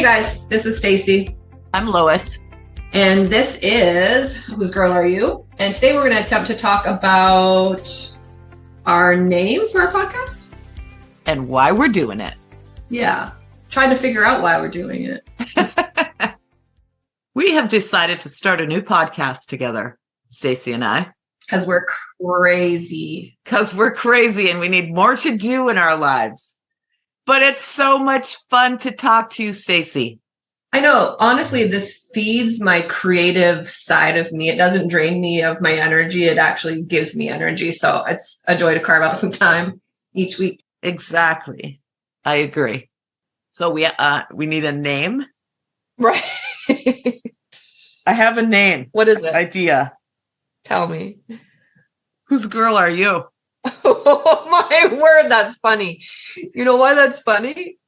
guys, this is Stacey. I'm Lois. And this is Whose Girl Are You? And today we're going to attempt to talk about our name for our podcast. And why we're doing it. Yeah. Trying to figure out why we're doing it. We have decided to start a new podcast together, Stacey and I. Because we're crazy. Because we're crazy and we need more to do in our lives. But it's so much fun to talk to you, Stacey. I know. Honestly, this feeds my creative side of me. It doesn't drain me of my energy. It actually gives me energy. So it's a joy to carve out some time each week. Exactly. I agree. So we need a name. Right. I have a name. What is it? Idea. Tell me. Whose girl are you? Oh my word, that's funny. You know why that's funny?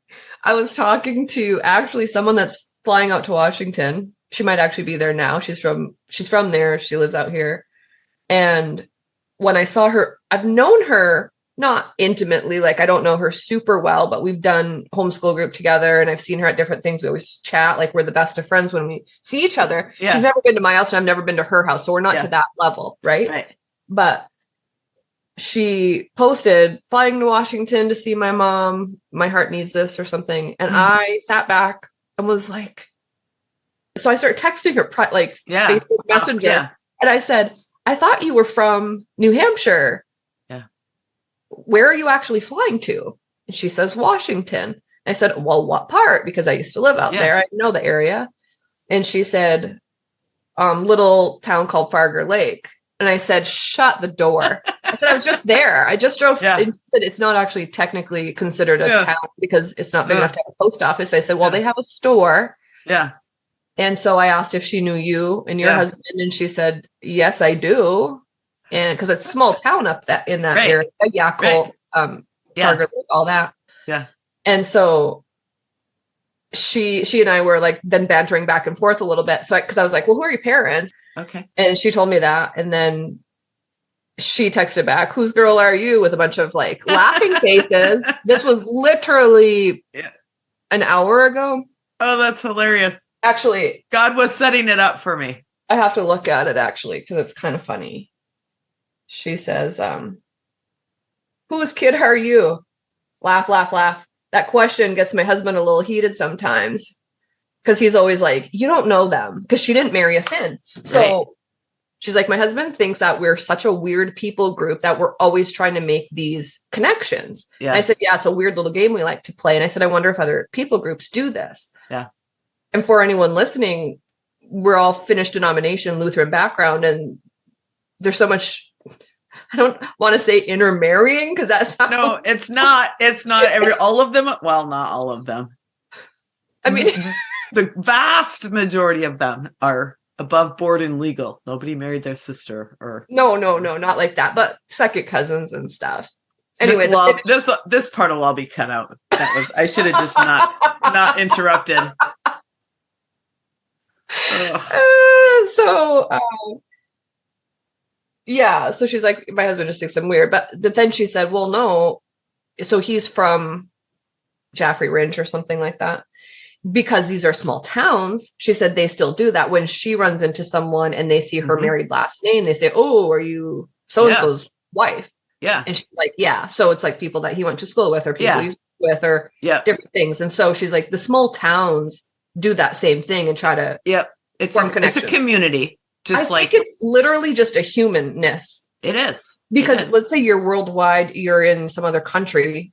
I was talking to actually someone that's flying out to Washington. She might actually be there now. She's from there. She lives out here. And when I saw her, I've known her not intimately, like I don't know her super well, but we've done homeschool group together and I've seen her at different things. We always chat, like we're the best of friends when we see each other. Yeah. She's never been to my house and I've never been to her house. So we're not to that level, right? But she posted flying to Washington to see my mom. My heart needs this or something. And I sat back and was like, so I started texting her Facebook Messenger. And I said, I thought you were from New Hampshire. Yeah. Where are you actually flying to? And she says, Washington. I said, well, what part? Because I used to live out there. I know the area. And she said, little town called Farger Lake. And I said, shut the door. I said, I was just there. I just drove. And she said, it's not actually technically considered a town because it's not big enough to have a post office. I said, well, they have a store. Yeah. And so I asked if she knew you and your husband. And she said, yes, I do. And because it's a small town up in that area. Yakult, Farger Lake, all that. Yeah. And so she and I were like then bantering back and forth a little bit. So because I was like, well, who are your parents? Okay. And she told me that. And then she texted back, whose girl are you? With a bunch of like laughing faces. This was literally an hour ago. Oh, that's hilarious. Actually, God was setting it up for me. I have to look at it actually, because it's kind of funny. She says, whose kid are you? Laugh, laugh, laugh. That question gets my husband a little heated sometimes because he's always like, you don't know them because she didn't marry a Finn. So she's like, my husband thinks that we're such a weird people group that we're always trying to make these connections. Yeah. And I said, yeah, it's a weird little game we like to play. And I said, I wonder if other people groups do this. Yeah. And for anyone listening, we're all Finnish denomination, Lutheran background. And there's so much, I don't want to say intermarrying because that's not. No, it's not. It's not all of them. Well, not all of them. I mean, the vast majority of them are above board and legal. Nobody married their sister or. No, not like that. But second cousins and stuff. Anyway, this part will all be cut out. I should have just not interrupted. So she's like, my husband just thinks I'm weird. But then she said, well, no. So he's from Jaffrey Ridge or something like that. Because these are small towns, she said they still do that. When she runs into someone and they see her married last name, they say, oh, are you so-and-so's wife? Yeah. And she's like, yeah. So it's like people that he went to school with or people he's with or different things. And so she's like, the small towns do that same thing and try to it's a community. I think it's literally just a humanness. It is. Because let's say you're worldwide, you're in some other country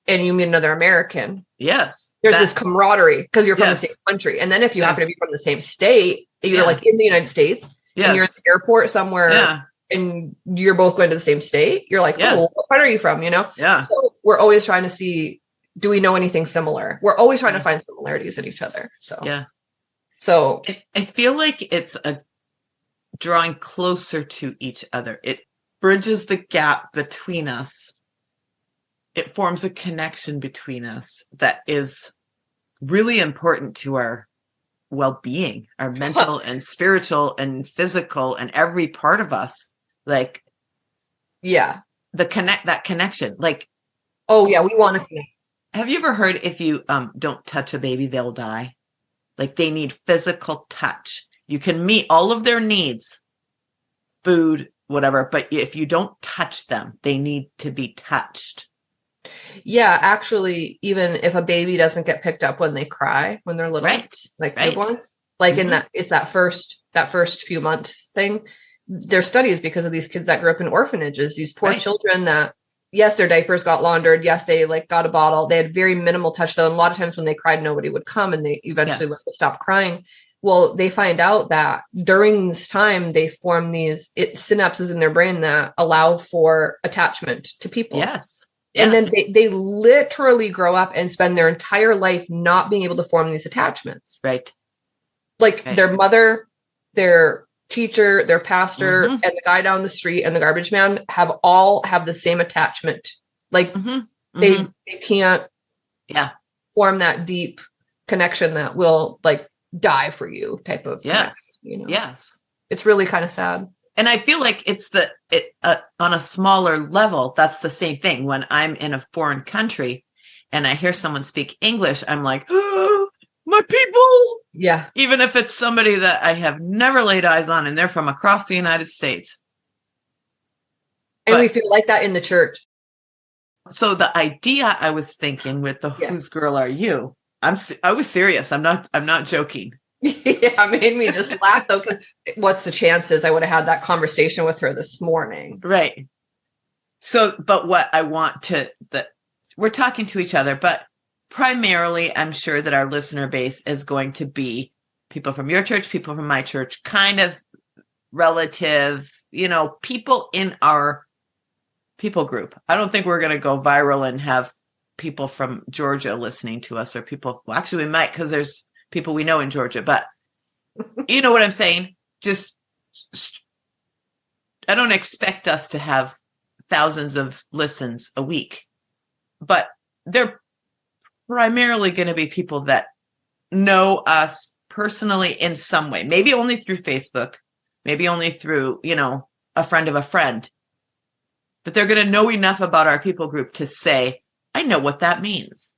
and you meet another American. Yes. There's this camaraderie because you're from the same country. And then if you happen to be from the same state, you're like in the United States and you're at the airport somewhere and you're both going to the same state. You're like, oh, what part are you from? You know? Yeah. So we're always trying to see, do we know anything similar? We're always trying to find similarities in each other. So I feel like it's a drawing closer to each other. It bridges the gap between us. It forms a connection between us that is really important to our well-being, our mental and spiritual and physical and every part of us. Like, that connection. Like, oh yeah, we want to connect. Have you ever heard if you don't touch a baby, they'll die? Like they need physical touch. You can meet all of their needs, food, whatever, but if you don't touch them, they need to be touched. Yeah, actually, even if a baby doesn't get picked up when they cry, when they're little, Right. like Right. newborns, like in Mhm. that, it's that first few months thing. There's studies because of these kids that grew up in orphanages, these poor Right. children that, yes, their diapers got laundered. Yes, they like got a bottle. They had very minimal touch though. And a lot of times when they cried, nobody would come and they eventually Yes. would stop crying. Well, they find out that during this time, they form these synapses in their brain that allow for attachment to people. Yes. And then Yes. they literally grow up and spend their entire life not being able to form these attachments. Right. Like Right. their mother, their teacher, their pastor, Mhm. and the guy down the street and the garbage man all have the same attachment. Like Mhm. they Mhm. can't Yeah. form that deep connection that will like die for you type of Yes. connection, you know. Yes. It's really kind of sad. And I feel like it's on a smaller level, that's the same thing. When I'm in a foreign country and I hear someone speak English, I'm like, oh, my people. Yeah. Even if it's somebody that I have never laid eyes on and they're from across the United States. And But- we feel like that in the church. So the idea I was thinking with the whose girl are you? I was serious. I'm not joking. Yeah, it made me just laugh though, because what's the chances I would have had that conversation with her this morning? Right. So, but what I want that we're talking to each other, but primarily I'm sure that our listener base is going to be people from your church, people from my church, kind of relative, people in our people group. I don't think we're going to go viral and have people from Georgia listening to us, or people, well, actually we might, because there's people we know in Georgia, but you know what I'm saying? Just, I don't expect us to have thousands of listens a week, but they're primarily going to be people that know us personally in some way, maybe only through Facebook, maybe only through, a friend of a friend, but they're going to know enough about our people group to say, I know what that means.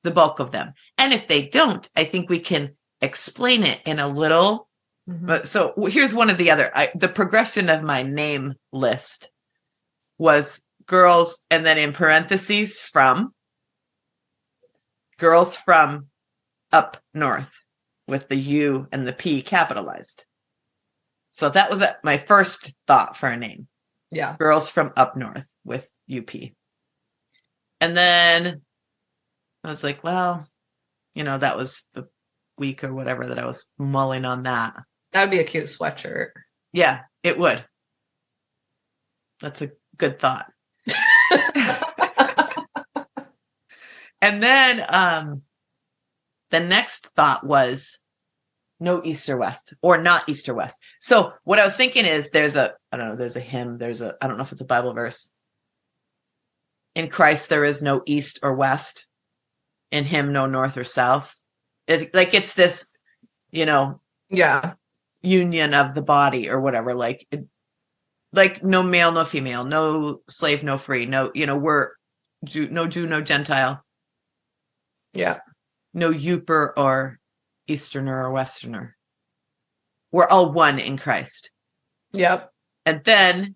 The bulk of them. And if they don't, I think we can explain it in a little. But so here's one of the other, the progression of my name list was girls, and then in parentheses girls from up north with the U and the P capitalized. So that was my first thought for a name. Yeah. Girls from up north with UP. And then I was like, well, that was a week or whatever that I was mulling on that. That would be a cute sweatshirt. Yeah, it would. That's a good thought. And then the next thought was no east or west, or not east or west. So what I was thinking is there's a hymn, I don't know if it's a Bible verse. In Christ, there is no east or west. In him, no north or south. It's this, yeah, union of the body or whatever. Like no male, no female, no slave, no free. No, we're no Jew, no Gentile. Yeah. No Youper or Easterner or Westerner. We're all one in Christ. Yep. And then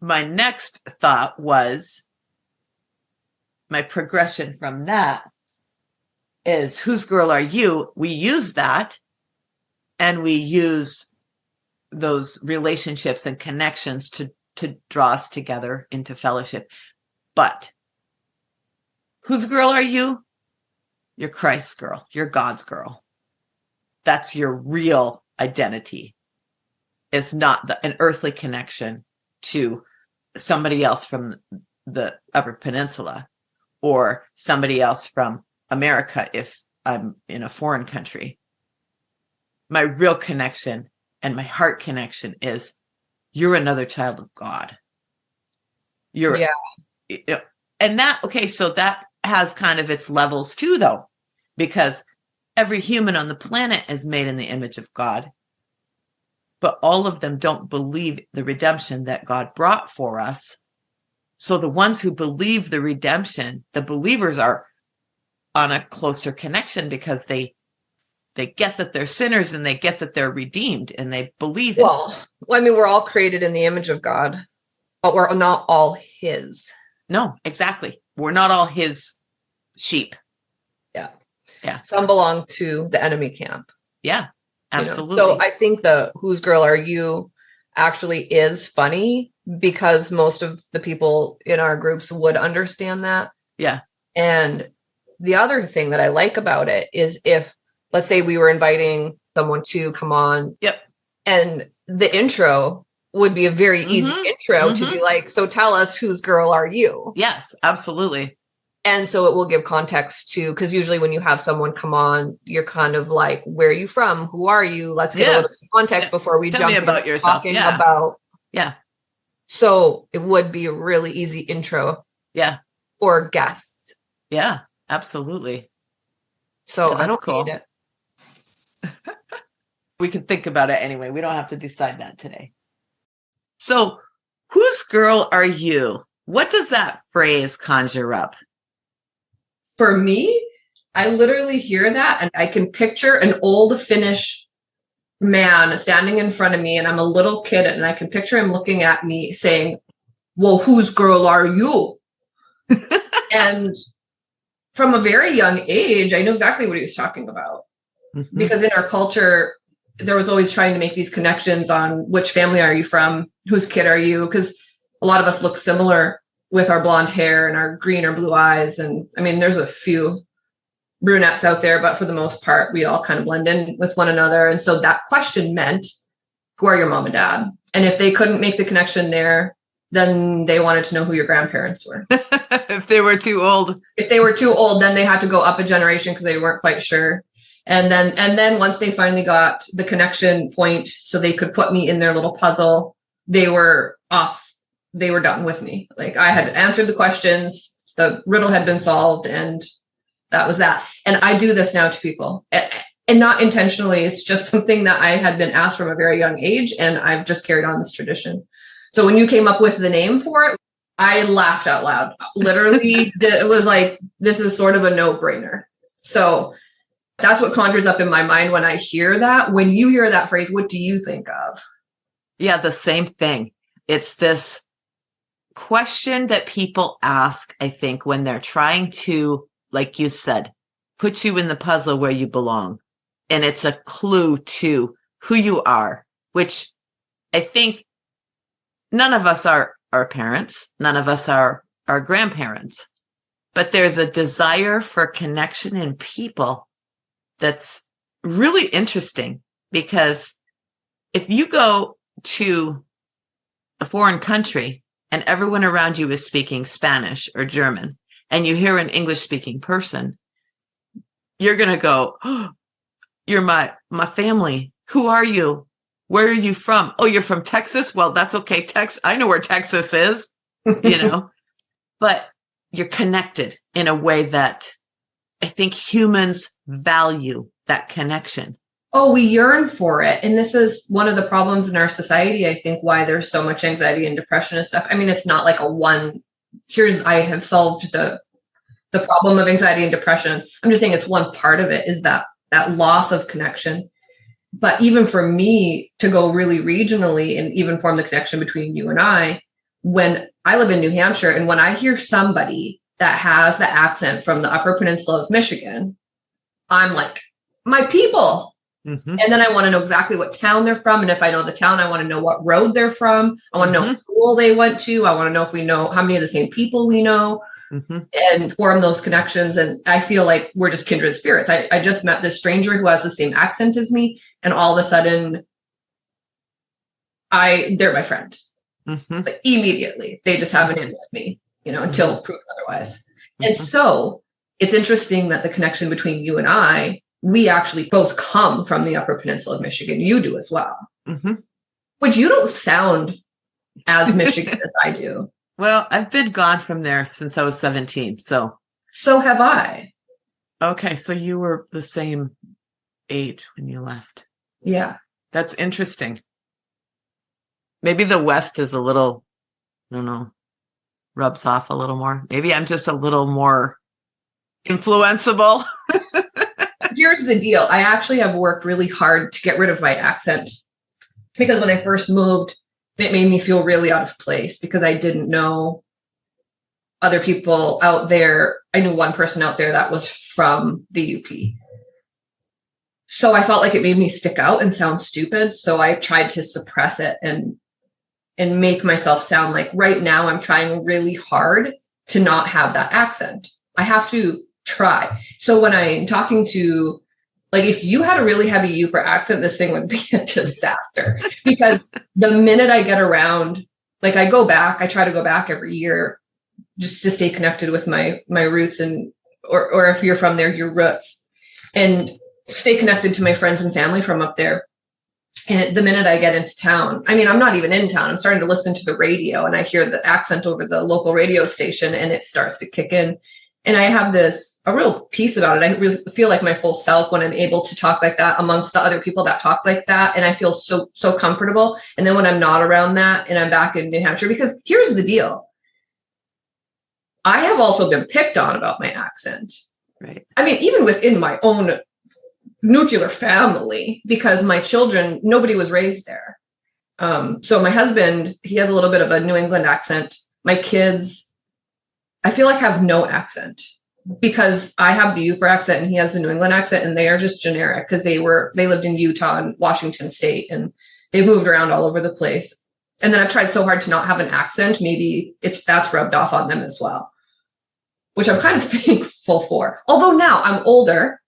my next thought was, my progression from that is whose girl are you? We use that, and we use those relationships and connections to draw us together into fellowship. But whose girl are you? You're Christ's girl. You're God's girl. That's your real identity. It's not an earthly connection to somebody else from the Upper Peninsula, or somebody else from America if I'm in a foreign country. My real connection and my heart connection is you're another child of God. And that, okay, so that has kind of its levels too, though, because every human on the planet is made in the image of God, but all of them don't believe the redemption that God brought for us So the ones who believe the redemption, the believers are on a closer connection because they get that they're sinners and they get that they're redeemed and they believe it. Well, I mean, we're all created in the image of God, but we're not all his. No, exactly. We're not all his sheep. Yeah. Yeah. Some belong to the enemy camp. Yeah, absolutely. So I think the Whose Girl Are You actually is funny because most of the people in our groups would understand that. Yeah. And the other thing that I like about it is if, let's say we were inviting someone to come on. Yep. And the intro would be a very easy intro to be like, so tell us, whose girl are you? Yes, absolutely. And so it will give context to, because usually when you have someone come on, you're kind of like, where are you from? Who are you? Let's get a little context before we jump about into yourself. talking about. Yeah. So it would be a really easy intro. Yeah. For guests. Yeah, absolutely. So yeah, I don't cool. hate it. We can think about it anyway. We don't have to decide that today. So, whose girl are you? What does that phrase conjure up? For me, I literally hear that and I can picture an old Finnish man standing in front of me and I'm a little kid and I can picture him looking at me saying, well, whose girl are you? And from a very young age, I knew exactly what he was talking about. Because in our culture, there was always trying to make these connections on which family are you from? Whose kid are you? Because a lot of us look similar with our blonde hair and our green or blue eyes. And I mean, there's a few brunettes out there, but for the most part, we all kind of blend in with one another. And so that question meant, who are your mom and dad? And if they couldn't make the connection there, then they wanted to know who your grandparents were. If they were too old. If they were too old, then they had to go up a generation because they weren't quite sure. And then once they finally got the connection point so they could put me in their little puzzle, they were off. They were done with me. Like I had answered the questions, the riddle had been solved, and that was that. And I do this now to people and not intentionally. It's just something that I had been asked from a very young age. And I've just carried on this tradition. So when you came up with the name for it, I laughed out loud. Literally, it was like, this is sort of a no-brainer. So that's what conjures up in my mind when I hear that. When you hear that phrase, what do you think of? Yeah, the same thing. It's this question that people ask, I think, when they're trying to, like you said, put you in the puzzle where you belong. And it's a clue to who you are, which I think none of us are our parents. None of us are our grandparents. But there's a desire for connection in people that's really interesting, because if you go to a foreign country and everyone around you is speaking Spanish or German and you hear an English speaking person, you're going to go, oh, you're my family. Who are you? Where are you from? Oh, you're from Texas? Well, that's okay. I know where Texas is, but you're connected in a way that I think humans value that connection. Oh, we yearn for it. And this is one of the problems in our society, I think, why there's so much anxiety and depression and stuff. I mean, it's not like I have solved the problem of anxiety and depression. I'm just saying it's one part of it, is that loss of connection. But even for me to go really regionally and even form the connection between you and I, when I live in New Hampshire and when I hear somebody that has the accent from the Upper Peninsula of Michigan, I'm like, my people. And then I want to know exactly what town they're from. And if I know the town, I want to know what road they're from. I want to know what school they went to. I want to know if we know how many of the same people we know and form those connections. And I feel like we're just kindred spirits. I just met this stranger who has the same accent as me. And all of a sudden, they're my friend. Like immediately. They just have an in with me, until proven otherwise. And so it's interesting that the connection between you and I, we actually both come from the Upper Peninsula of Michigan. You do as well. Which you don't sound as Michigan as I do. Well, I've been gone from there since I was 17. So have I. Okay. So you were the same age when you left. Yeah. That's interesting. Maybe the West is a little, I don't know, rubs off a little more. Maybe I'm just a little more influenceable. Here's the deal. I actually have worked really hard to get rid of my accent because when I first moved, it made me feel really out of place because I didn't know other people out there. I knew one person out there that was from the UP. So I felt like it made me stick out and sound stupid. So I tried to suppress it and make myself sound like right now I'm trying really hard to not have that accent. I have to try. So when I'm talking to, like, if you had a really heavy Yooper accent, this thing would be a disaster because the minute I get around, like I try to go back every year just to stay connected with my roots and, or if you're from there, your roots, and stay connected to my friends and family from up there. And the minute I get into town, I mean, I'm not even in town. I'm starting to listen to the radio and I hear the accent over the local radio station and it starts to kick in. And I have a real peace about it. I really feel like my full self when I'm able to talk like that amongst the other people that talk like that. And I feel so comfortable. And then when I'm not around that and I'm back in New Hampshire, because here's the deal. I have also been picked on about my accent. Right. I mean, even within my own nuclear family, because my children, nobody was raised there. So my husband, he has a little bit of a New England accent. My kids, I feel like have no accent because I have the Yooper accent and he has the New England accent, and they are just generic because they lived in Utah and Washington State and they've moved around all over the place. And then I've tried so hard to not have an accent. Maybe that's rubbed off on them as well, which I'm kind of thankful for. Although now I'm older,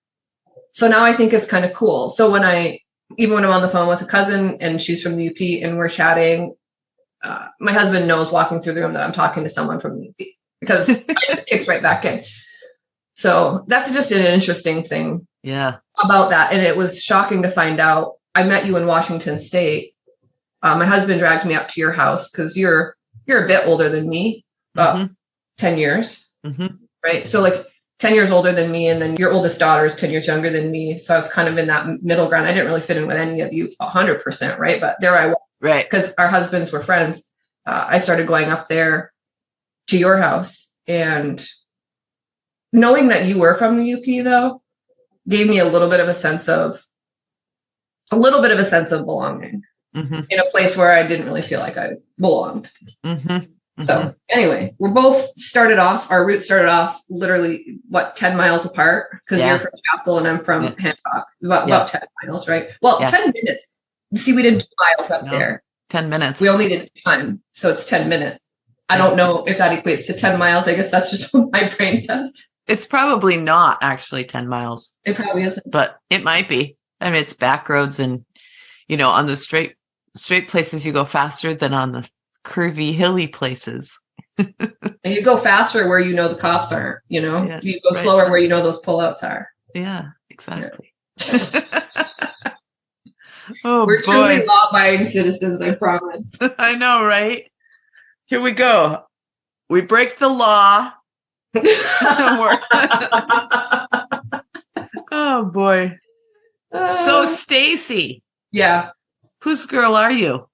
so now I think it's kind of cool. So even when I'm on the phone with a cousin and she's from the UP and we're chatting, my husband knows walking through the room that I'm talking to someone from the UP because I just kicks right back in. So that's just an interesting thing about that. And it was shocking to find out. I met you in Washington State. My husband dragged me up to your house because you're a bit older than me, about 10 years, right? So like 10 years older than me, and then your oldest daughter is 10 years younger than me. So I was kind of in that middle ground. I didn't really fit in with any of you 100%, right? But there I was, right? Because our husbands were friends. I started going up there to your house, and knowing that you were from the UP though gave me a little bit of a sense of belonging in a place where I didn't really feel like I belonged. So anyway, our roots started off literally 10 miles apart because you're from Castle and I'm from Hancock, about 10 miles, right? Well, 10 minutes. See, we did 2 miles up there. 10 minutes. We only did time. So it's 10 minutes. I don't know if that equates to 10 miles. I guess that's just what my brain does. It's probably not actually 10 miles. It probably isn't. But it might be. I mean, it's back roads and, on the straight places you go faster than on the curvy, hilly places. And you go faster where the cops aren't, you go slower where those pullouts are. Yeah, exactly. We're truly law-abiding citizens, I promise. I know, right? Here we go. We break the law. Oh boy. So Stacey. Yeah. Whose girl are you?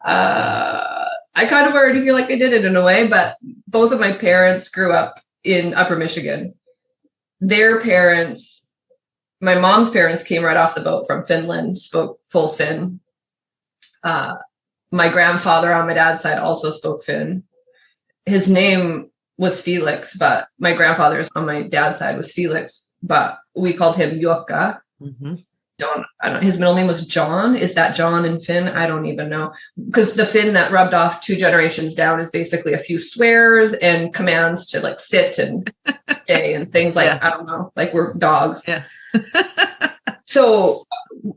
I kind of already feel like I did it in a way, but both of my parents grew up in Upper Michigan. Their parents, my mom's parents came right off the boat from Finland, spoke full Finn. My grandfather on my dad's side also spoke Finn. His name was Felix, but my grandfather's on my dad's side was Felix, but we called him Jukka. I don't. His middle name was John. Is that John in Finn? I don't even know, because the Finn that rubbed off 2 generations down is basically a few swears and commands to like sit and stay and things like I don't know, like we're dogs. Yeah. So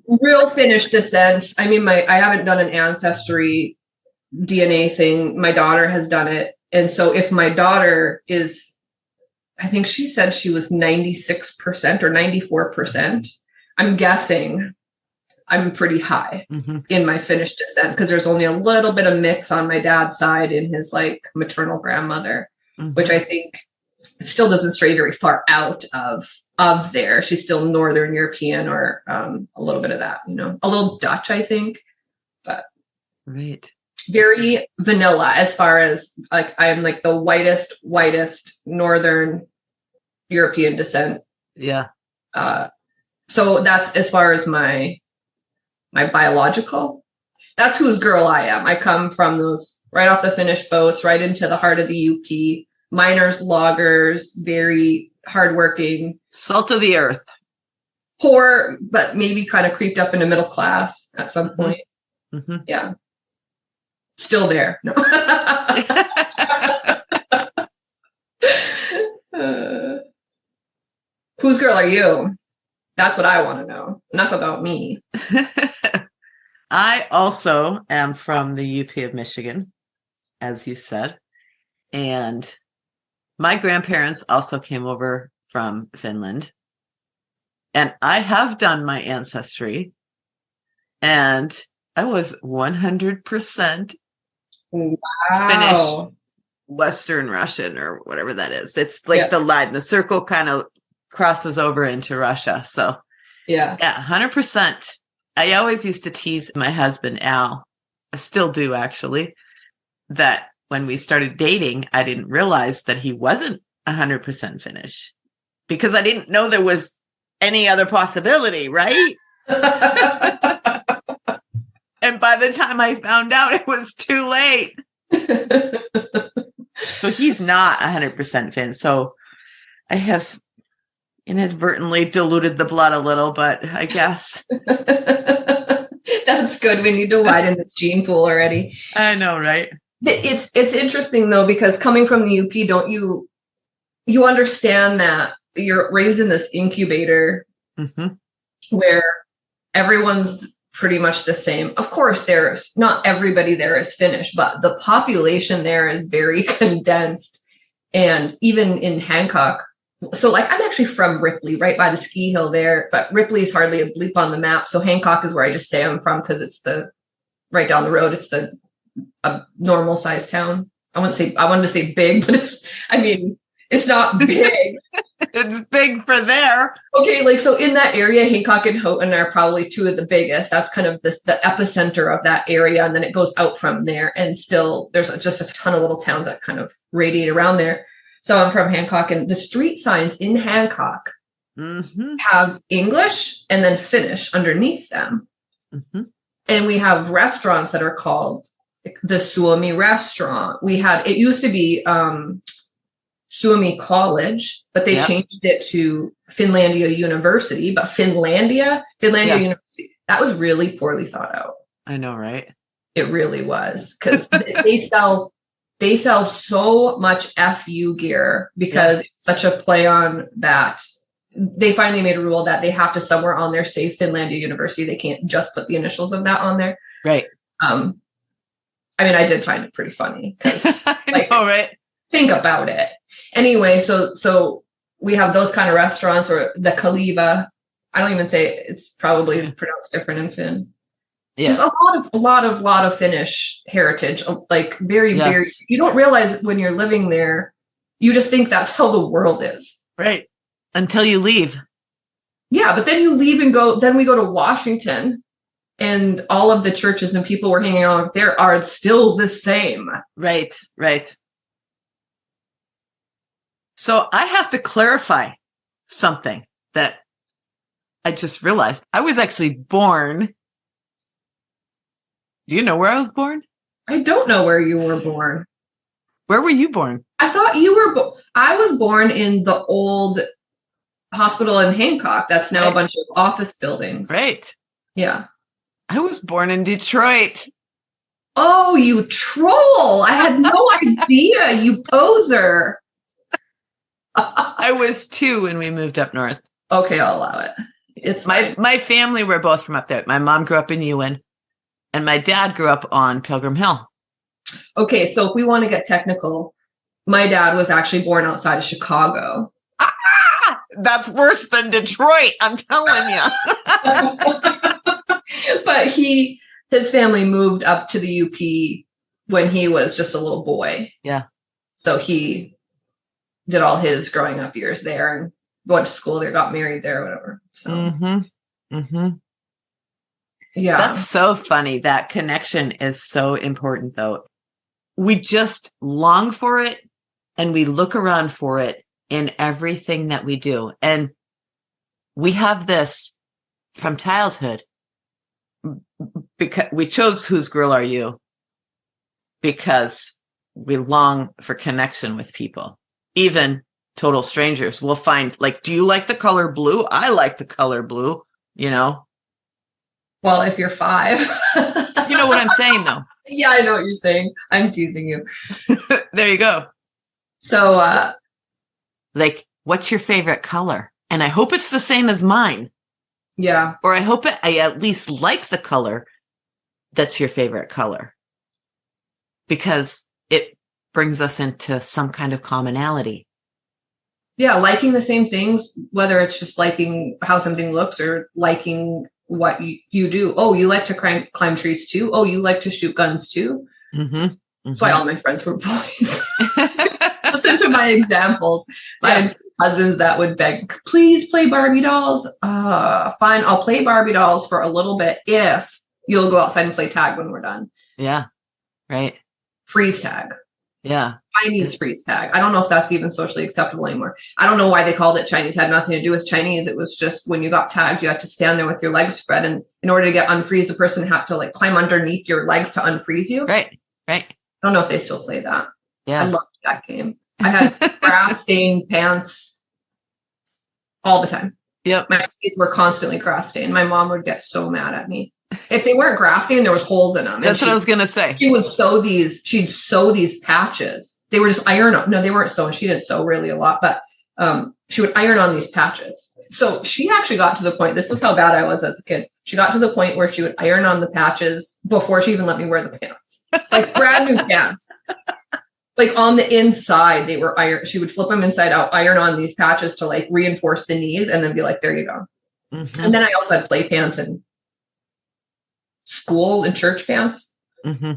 real Finnish descent. I mean, I haven't done an ancestry DNA thing. My daughter has done it, and so if my daughter is, I think she said she was 96% or 94%. I'm guessing I'm pretty high in my Finnish descent because there's only a little bit of mix on my dad's side in his like maternal grandmother, which I think still doesn't stray very far out of there. She's still Northern European or a little bit of that, a little Dutch, I think. But right. very vanilla as far as like I'm like the whitest Northern European descent. Yeah. So that's as far as my biological. That's whose girl I am. I come from those right off the Finnish boats, right into the heart of the UP. Miners, loggers, very hardworking. Salt of the earth. Poor, but maybe kind of creeped up into middle class at some point. Mm-hmm. Yeah. Still there. No. Whose girl are you? That's what I want to know. Enough about me. I also am from the UP of Michigan, as you said. And my grandparents also came over from Finland. And I have done my ancestry. And I was 100% Finnish, Western Russian, or whatever that is. It's like the line, the circle kind of crosses over into Russia. So yeah, 100%. I always used to tease my husband, Al, I still do actually, that when we started dating, I didn't realize that he wasn't 100% Finnish because I didn't know there was any other possibility, right? And by the time I found out, it was too late. So he's not 100% Finn. So I have inadvertently diluted the blood a little, but I guess. That's good. We need to widen this gene pool already. I know, right? It's interesting though, because coming from the UP, don't you understand that you're raised in this incubator where everyone's pretty much the same. Of course, there's not everybody there is Finnish, but the population there is very condensed. And even in Hancock, so like I'm actually from Ripley, right by the ski hill there, but Ripley is hardly a bleep on the map. So Hancock is where I just say I'm from because it's the right down the road. It's a normal sized town. I wanted to say big, but it's not big. It's big for there. Okay, like so in that area, Hancock and Houghton are probably two of the biggest. That's kind of the epicenter of that area. And then it goes out from there. And still there's just a ton of little towns that kind of radiate around there. So I'm from Hancock, and the street signs in Hancock have English and then Finnish underneath them. And we have restaurants that are called the Suomi restaurant. It used to be Suomi College, but they changed it to Finlandia University. But Finlandia University, that was really poorly thought out. I know, right? It really was, because they sell so much FU gear because it's such a play on that. They finally made a rule that they have to somewhere on there say Finlandia University. They can't just put the initials of that on there. Right. I did find it pretty funny because right. Think about it. Anyway, so we have those kind of restaurants, or the Kaliva. I don't even think it's probably pronounced different in Finn. Yeah. Just a lot of Finnish heritage, like very, very, you don't realize when you're living there, you just think that's how the world is. Right. Until you leave. Yeah. But then you leave and then we go to Washington, and all of the churches and people we're hanging out with there are still the same. Right. Right. So I have to clarify something that I just realized. I was actually born. Do you know where I was born? I don't know where you were born. Where were you born? I thought you were. I was born in the old hospital in Hancock. That's now a bunch of office buildings. Right. Yeah. I was born in Detroit. Oh, you troll. I had no idea, you poser. I was 2 when we moved up north. Okay, I'll allow it. It's my family were both from up there. My mom grew up in Ewan, and my dad grew up on Pilgrim Hill. Okay, so if we want to get technical, my dad was actually born outside of Chicago. That's worse than Detroit, I'm telling you. But his family moved up to the UP when he was just a little boy. Yeah. So he did all his growing up years there and went to school there, got married there, whatever. So. Yeah. That's so funny. That connection is so important, though. We just long for it and we look around for it in everything that we do. And we have this from childhood because we chose Whose Girl Are You? Because we long for connection with people, even total strangers. We'll find, like, do you like the color blue? I like the color blue, you know? Well, if you're 5. You know what I'm saying, though? Yeah, I know what you're saying. I'm teasing you. There you go. So, like, what's your favorite color? And I hope it's the same as mine. yeah. Or I hope I at least like the color that's your favorite color. Because it brings us into some kind of commonality. Yeah, liking the same things, whether it's just liking how something looks or liking what you do. Oh, you like to climb trees too? Oh, you like to shoot guns too? Mm-hmm. Mm-hmm. That's why all my friends were boys. Listen to my examples. I had cousins that would beg, please play Barbie dolls. Fine, I'll play Barbie dolls for a little bit if you'll go outside and play tag when we're done. Yeah, right. Freeze tag. Yeah. Chinese freeze tag. I don't know if that's even socially acceptable anymore. I don't know why they called it Chinese. It had nothing to do with Chinese. It was just when you got tagged, you had to stand there with your legs spread. And in order to get unfreeze, the person had to like climb underneath your legs to unfreeze you. Right. Right. I don't know if they still play that. Yeah. I loved that game. I had grass stained pants all the time. Yep. My kids were constantly grass stained. My mom would get so mad at me. If they weren't grass stained, there was holes in them. That's what I was going to say. She'd sew these patches. They were just iron on. No, they weren't sewing. She didn't sew really a lot, but she would iron on these patches. So she actually got to the point, this was how bad I was as a kid. She got to the point where she would iron on the patches before she even let me wear the pants. Like brand new pants. Like on the inside, they were iron. She would flip them inside out, iron on these patches to like reinforce the knees and then be like, there you go. Mm-hmm. And then I also had play pants and school and church pants. Mm-hmm.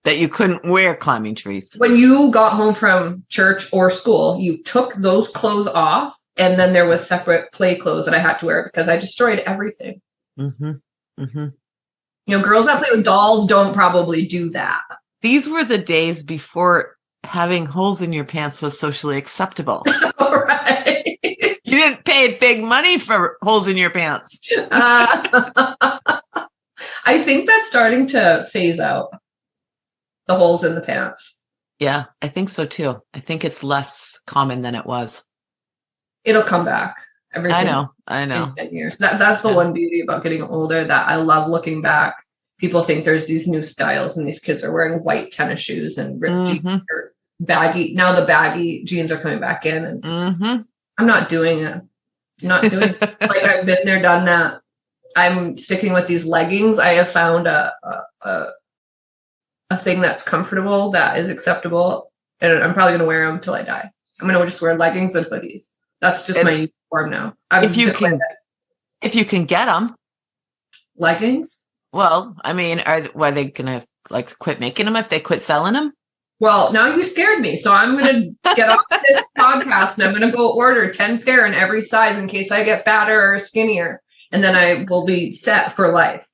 That you couldn't wear climbing trees. When you got home from church or school, you took those clothes off and then there was separate play clothes that I had to wear because I destroyed everything. Mm-hmm. Mm-hmm. You know, girls that play with dolls don't probably do that. These were the days before having holes in your pants was socially acceptable. Right. You didn't pay big money for holes in your pants. I think that's starting to phase out. The holes in the pants. Yeah, I think so too. I think it's less common than it was. It'll come back. Everything. I know. In 10 years. That's the one beauty about getting older that I love looking back. People think there's these new styles and these kids are wearing white tennis shoes and ripped jeans or baggy. Now the baggy jeans are coming back in and I'm not doing it. I'm not doing it. Like I've been there, done that. I'm sticking with these leggings. I have found a thing that's comfortable, that is acceptable, and I'm probably going to wear them till I die. I'm going to just wear leggings and hoodies. That's just my uniform now. If you can get them. Leggings? Well, I mean, are they going to like quit making them if they quit selling them? Well, now you scared me. So I'm going to get off this podcast and I'm going to go order 10 pair in every size in case I get fatter or skinnier. And then I will be set for life.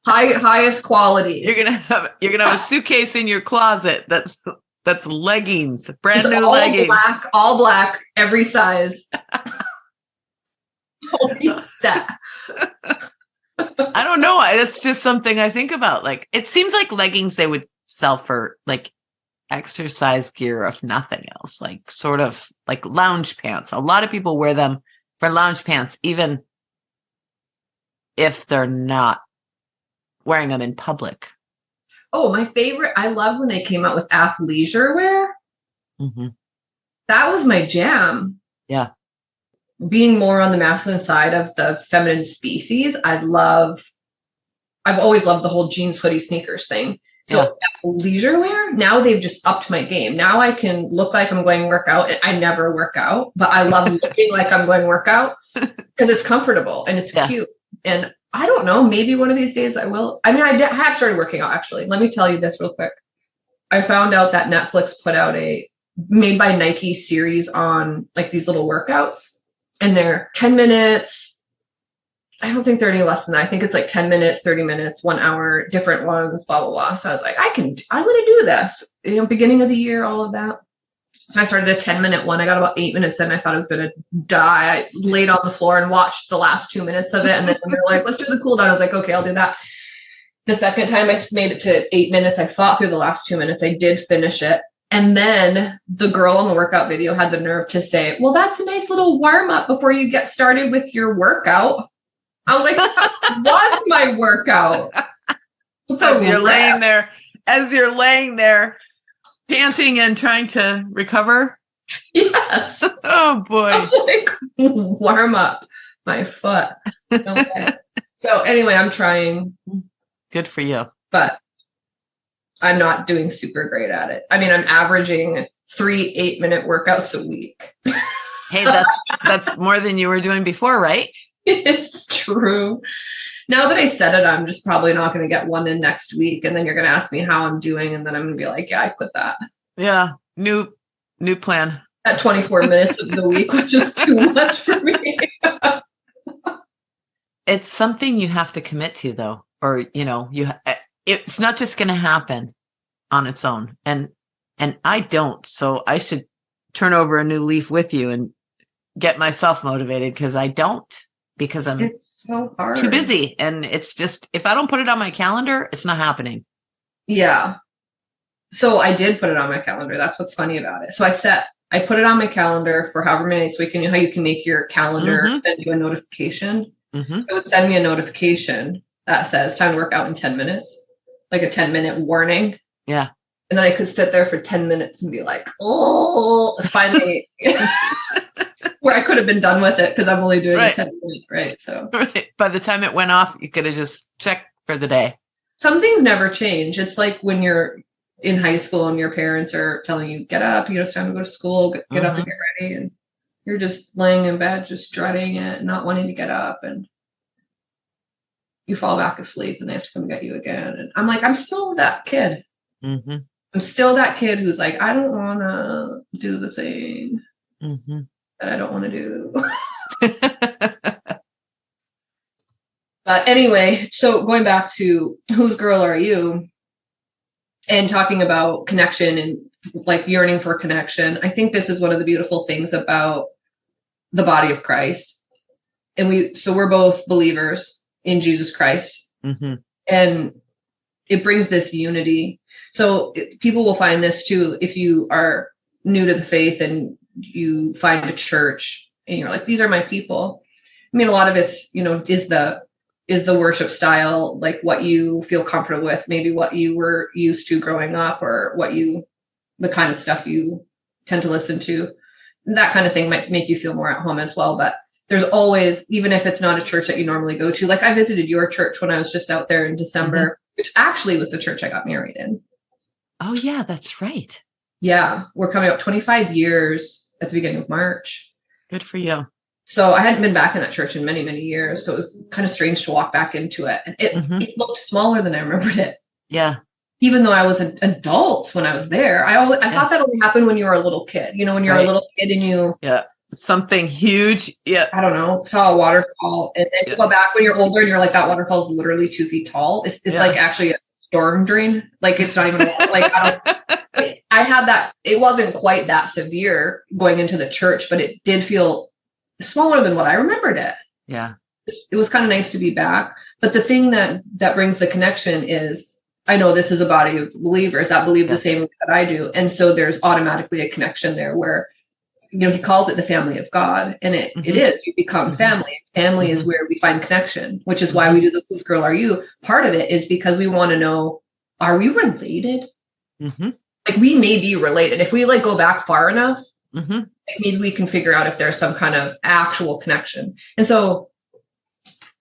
Highest quality. You're gonna have a suitcase in your closet that's leggings, brand new leggings, all black, every size. I'll be set. I don't know. It's just something I think about. Like, it seems like leggings they would sell for like exercise gear if nothing else, like sort of like lounge pants. A lot of people wear them for lounge pants, even if they're not wearing them in public. Oh, my favorite. I love when they came out with athleisure wear. Mm-hmm. That was my jam. Yeah. Being more on the masculine side of the feminine species, I've always loved the whole jeans, hoodie, sneakers thing. So athleisure wear, now they've just upped my game. Now I can look like I'm going to work out. And I never work out, but I love looking like I'm going to work out because it's comfortable and it's cute. And I don't know, maybe one of these days I will. I mean, I have started working out, actually. Let me tell you this real quick. I found out that Netflix put out a made by Nike series on like these little workouts. And they're 10 minutes, I don't think they're any less than that. I think it's like 10 minutes, 30 minutes, 1 hour, different ones, blah, blah, blah. So I was like, I'm going to do this, beginning of the year, all of that. So I started a 10-minute one. I got about 8 minutes in. I thought I was going to die. I laid on the floor and watched the last 2 minutes of it. And then when they're like, let's do the cool down, I was like, okay, I'll do that. The second time I made it to 8 minutes, I fought through the last 2 minutes. I did finish it. And then the girl on the workout video had the nerve to say, well, that's a nice little warm up before you get started with your workout. I was like, that was my workout. As you're laying there, panting and trying to recover. Yes. Oh boy. I was like, warm up my foot. Okay. So anyway, I'm trying. Good for you. But I'm not doing super great at it. I mean, I'm averaging 3 8-minute workouts a week. Hey, that's more than you were doing before, right? It's true. Now that I said it, I'm just probably not going to get one in next week. And then you're going to ask me how I'm doing. And then I'm going to be like, yeah, I quit that. Yeah. New plan. That 24 minutes of the week was just too much for me. It's something you have to commit to, though. Or, it's not just going to happen on its own. And I don't. So I should turn over a new leaf with you and get myself motivated, because I don't. Because it's so hard. Too busy. And it's just, if I don't put it on my calendar, it's not happening. Yeah. So I did put it on my calendar. That's what's funny about it. So I put it on my calendar for however many days a week. And how you can make your calendar send you a notification. So it would send me a notification that says time to work out in 10 minutes, like a 10-minute warning. Yeah. And then I could sit there for 10 minutes and be like, oh, finally. Where I could have been done with it because I'm only doing a 10 minutes, right? So by the time it went off, you could have just checked for the day. Some things never change. It's like when you're in high school and your parents are telling you, get up, it's time to go to school, get up and get ready. And you're just laying in bed, just dreading it, not wanting to get up. And you fall back asleep and they have to come get you again. And I'm like, I'm still that kid. I'm still that kid who's like, I don't want to do the thing that I don't want to do. But anyway, so going back to whose girl are you and talking about connection and like yearning for connection, I think this is one of the beautiful things about the body of Christ. And we're both believers in Jesus Christ. And it brings this unity. So people will find this too, if you are new to the faith and you find a church and you're like, these are my people. I mean, a lot of it's, is the worship style, like what you feel comfortable with, maybe what you were used to growing up, or the kind of stuff you tend to listen to. That kind of thing might make you feel more at home as well. But there's always, even if it's not a church that you normally go to, like I visited your church when I was just out there in December, which actually was the church I got married in. Oh yeah, that's right. Yeah. We're coming up 25 years at the beginning of March. Good for you. So I hadn't been back in that church in many, many years. So it was kind of strange to walk back into it. And it looked smaller than I remembered it. Yeah. Even though I was an adult when I was there. I thought that only happened when you were a little kid. When you're a little kid and you... Yeah. Something huge. Yeah. I don't know. Saw a waterfall. And then you go back when you're older and you're like, that waterfall is literally 2 feet tall. It's like actually a storm drain. Like it's not even like, I had that. It wasn't quite that severe going into the church, but it did feel smaller than what I remembered it. Yeah. It was kind of nice to be back. But the thing that brings the connection is, I know this is a body of believers that believe the same that I do. And so there's automatically a connection there where, he calls it the family of God. And it is, you become family. Family is where we find connection, which is why we do the Whose Girl Are You? Part of it is because we want to know, are we related? Like we may be related. If we go back far enough, maybe we can figure out if there's some kind of actual connection. And so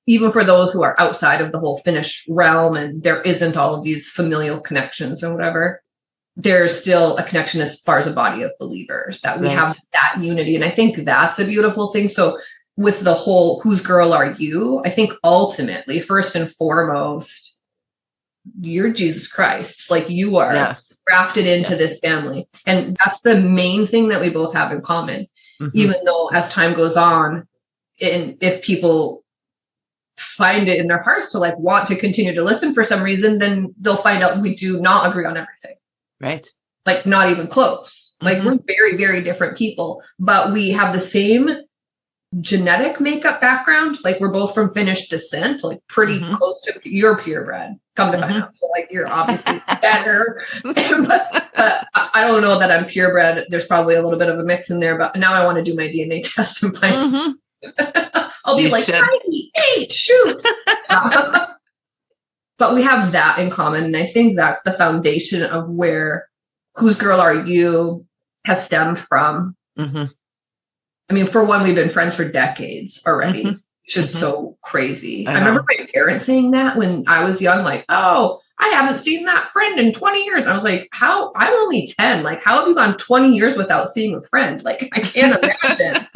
even for those who are outside of the whole Finnish realm and there isn't all of these familial connections or whatever, there's still a connection as far as a body of believers that we have that unity. And I think that's a beautiful thing. So with the whole whose girl are you? I think ultimately, first and foremost, you're Jesus Christ. It's like you are grafted into this family. And that's the main thing that we both have in common. Even though as time goes on, and if people find it in their hearts to like want to continue to listen for some reason, then they'll find out we do not agree on everything. Right. Like not even close. Like Mhm. we're very, very different people, but we have the same genetic makeup background. Like we're both from Finnish descent, like pretty Mhm. close to your purebred, come to find Mhm. out. So like you're obviously better, but I don't know that I'm purebred. There's probably a little bit of a mix in there, but now I want to do my DNA test and find Mhm. I'll be You like, should. 98, shoot. But we have that in common. And I think that's the foundation of where Whose Girl Are You has stemmed from. Mhm. I mean, for one, we've been friends for decades already. Mhm. It's just Mhm. so crazy. I I remember know. my parents saying that when I was young, like, oh, I haven't seen that friend in 20 years. I was like, how? I'm only 10. Like, how have you gone 20 years without seeing a friend? Like, I can't imagine.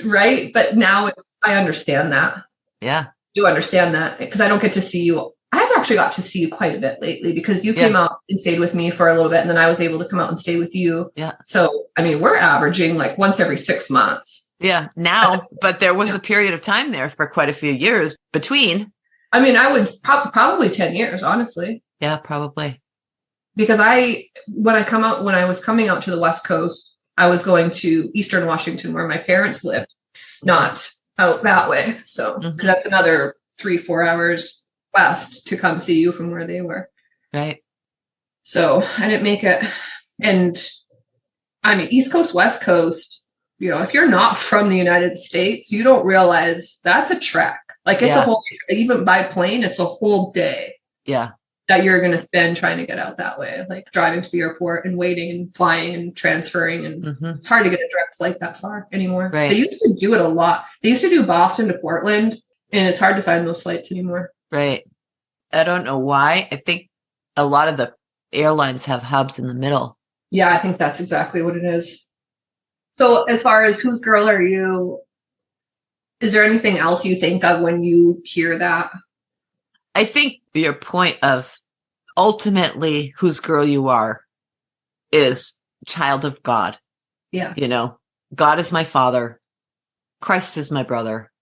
Right? But now I understand that. Yeah. Do understand that because I don't get to see you. I've actually got to see you quite a bit lately because you came out and stayed with me for a little bit, and then I was able to come out and stay with you. Yeah. So, I mean, we're averaging like once every 6 months. Yeah. Now, but there was a period of time there for quite a few years between. I mean, I would probably 10 years, honestly. Yeah, probably. Because when I was coming out to the West Coast, I was going to Eastern Washington where my parents lived, not out that way. So, because that's another 3-4 hours west to come see you from where they were. Right. So I didn't make it. And I mean, East Coast, West Coast, if you're not from the United States, you don't realize that's a trek. Like it's a whole, even by plane, it's a whole day. Yeah. That you're going to spend trying to get out that way, like driving to the airport and waiting and flying and transferring. And it's hard to get a direct flight that far anymore. Right. They used to do it a lot. They used to do Boston to Portland, and it's hard to find those flights anymore. Right. I don't know why. I think a lot of the airlines have hubs in the middle. Yeah, I think that's exactly what it is. So as far as Whose Girl Are You, is there anything else you think of when you hear that? I think your point of ultimately whose girl you are is child of God. Yeah. God is my father. Christ is my brother.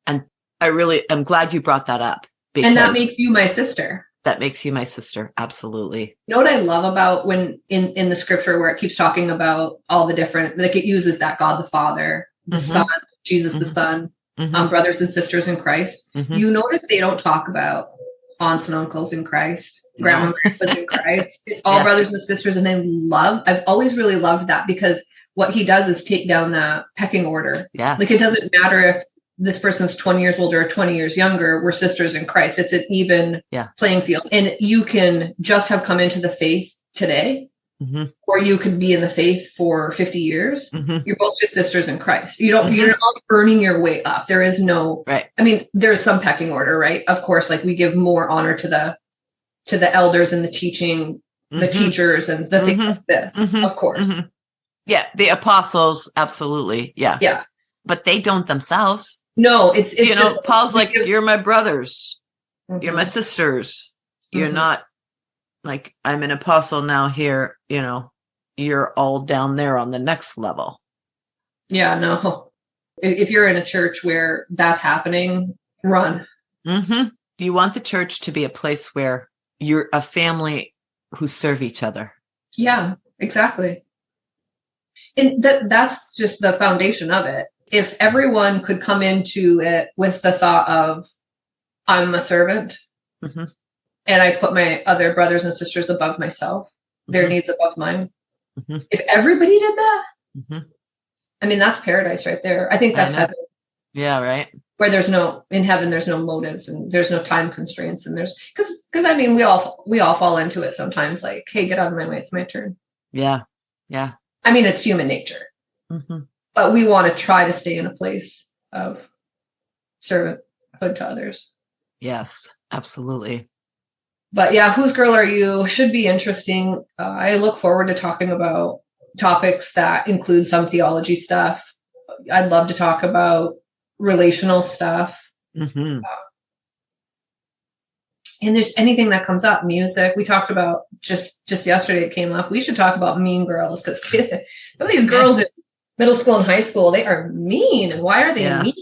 And I really am glad you brought that up. And that makes you my sister. That makes you my sister. Absolutely. You know what I love about when in the scripture where it keeps talking about all the different, like it uses that God the Father, the Son, Jesus the Son, brothers and sisters in Christ. You notice they don't talk about aunts and uncles in Christ, grandma and grandpas in Christ. It's all brothers and sisters. And I've always really loved that because what he does is take down that pecking order. Yes. Like it doesn't matter if this person's 20 years older or 20 years younger, we're sisters in Christ. It's an even playing field. And you can just have come into the faith today, or you could be in the faith for 50 years. You're both just sisters in Christ. You're not earning your way up. There is no, right. I mean, there's some pecking order, right? Of course, like we give more honor to the elders and the teaching, the teachers and the things like this, of course. Yeah. The apostles. Absolutely. Yeah. Yeah. But they don't themselves. No, it's just, Paul's like, you're my brothers. You're my sisters. You're not like, I'm an apostle now here, you're all down there on the next level. Yeah, no. If you're in a church where that's happening, run. You want the church to be a place where you're a family who serve each other. Yeah, exactly. And that's just the foundation of it. If everyone could come into it with the thought of, I'm a servant, and I put my other brothers and sisters above myself, their needs above mine. If everybody did that, I mean, that's paradise right there. I think that's heaven. Yeah, right. Where in heaven, there's no motives and there's no time constraints. And because I mean, we all fall into it sometimes, like, hey, get out of my way. It's my turn. Yeah. Yeah. I mean, it's human nature. But we want to try to stay in a place of servanthood to others. Yes, absolutely. But yeah, Whose Girl Are You should be interesting. I look forward to talking about topics that include some theology stuff. I'd love to talk about relational stuff. And there's anything that comes up, music. We talked about just yesterday, it came up. We should talk about Mean Girls because some of these girls in middle school and high school, they are mean. And why are they mean?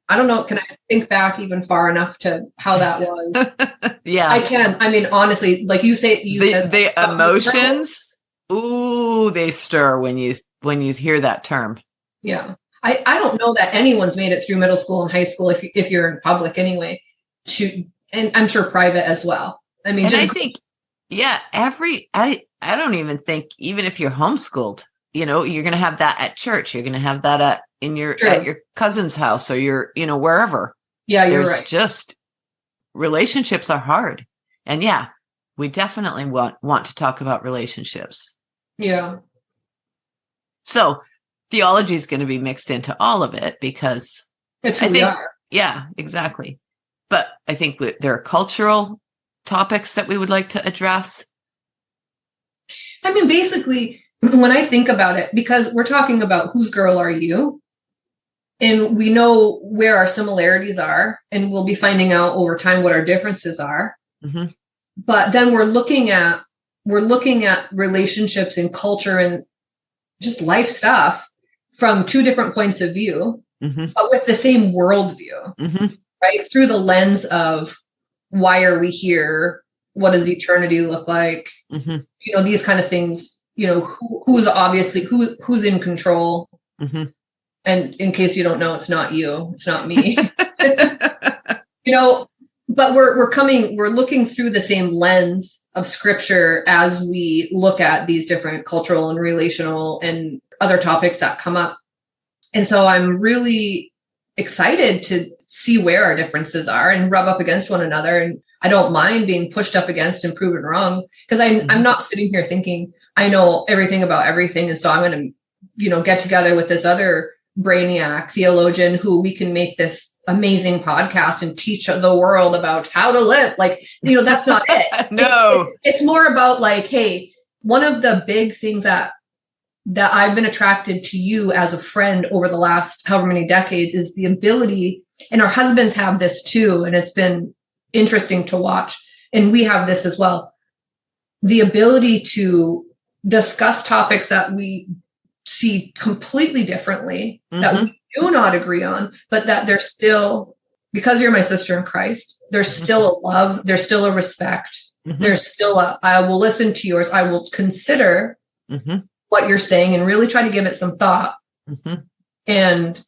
I don't know. Can I think back even far enough to how that was? Yeah. I can. I mean, honestly, like you said the emotions, ooh, they stir when you hear that term. Yeah. I don't know that anyone's made it through middle school and high school if you're in public anyway, and I'm sure private as well. I mean, and I think, yeah, I don't even think, even if you're homeschooled, you're going to have that at church. You're going to have that at your cousin's house, or wherever. Yeah, you're There's right. just, relationships are hard. And yeah, we definitely want to talk about relationships. Yeah. So theology is going to be mixed into all of it, because it's who we are. Yeah, exactly. But I think there are cultural topics that we would like to address. I mean, basically, when I think about it, because we're talking about whose girl are you? And we know where our similarities are, and we'll be finding out over time what our differences are. Mm-hmm. But then we're looking at relationships and culture and just life stuff from two different points of view, mm-hmm. but with the same worldview, mm-hmm. right? Through the lens of why are we here? What does eternity look like? Mm-hmm. These kind of things. Who's obviously who's in control. Mm-hmm. And in case you don't know, it's not you, it's not me. But we're looking through the same lens of scripture as we look at these different cultural and relational and other topics that come up. And so I'm really excited to see where our differences are and rub up against one another. And I don't mind being pushed up against and proven wrong, because I'm not sitting here thinking I know everything about everything. And so I'm going to, get together with this other brainiac theologian who we can make this amazing podcast and teach the world about how to live. Like, that's not it. No, it's more about like, hey, one of the big things that I've been attracted to you as a friend over the last however many decades is the ability, and our husbands have this too, and it's been interesting to watch, and we have this as well, the ability to discuss topics that we see completely differently, that we do not agree on, but that there's still, because you're my sister in Christ, there's still a love, there's still a respect, there's still I will listen to yours, I will consider what you're saying and really try to give it some thought, and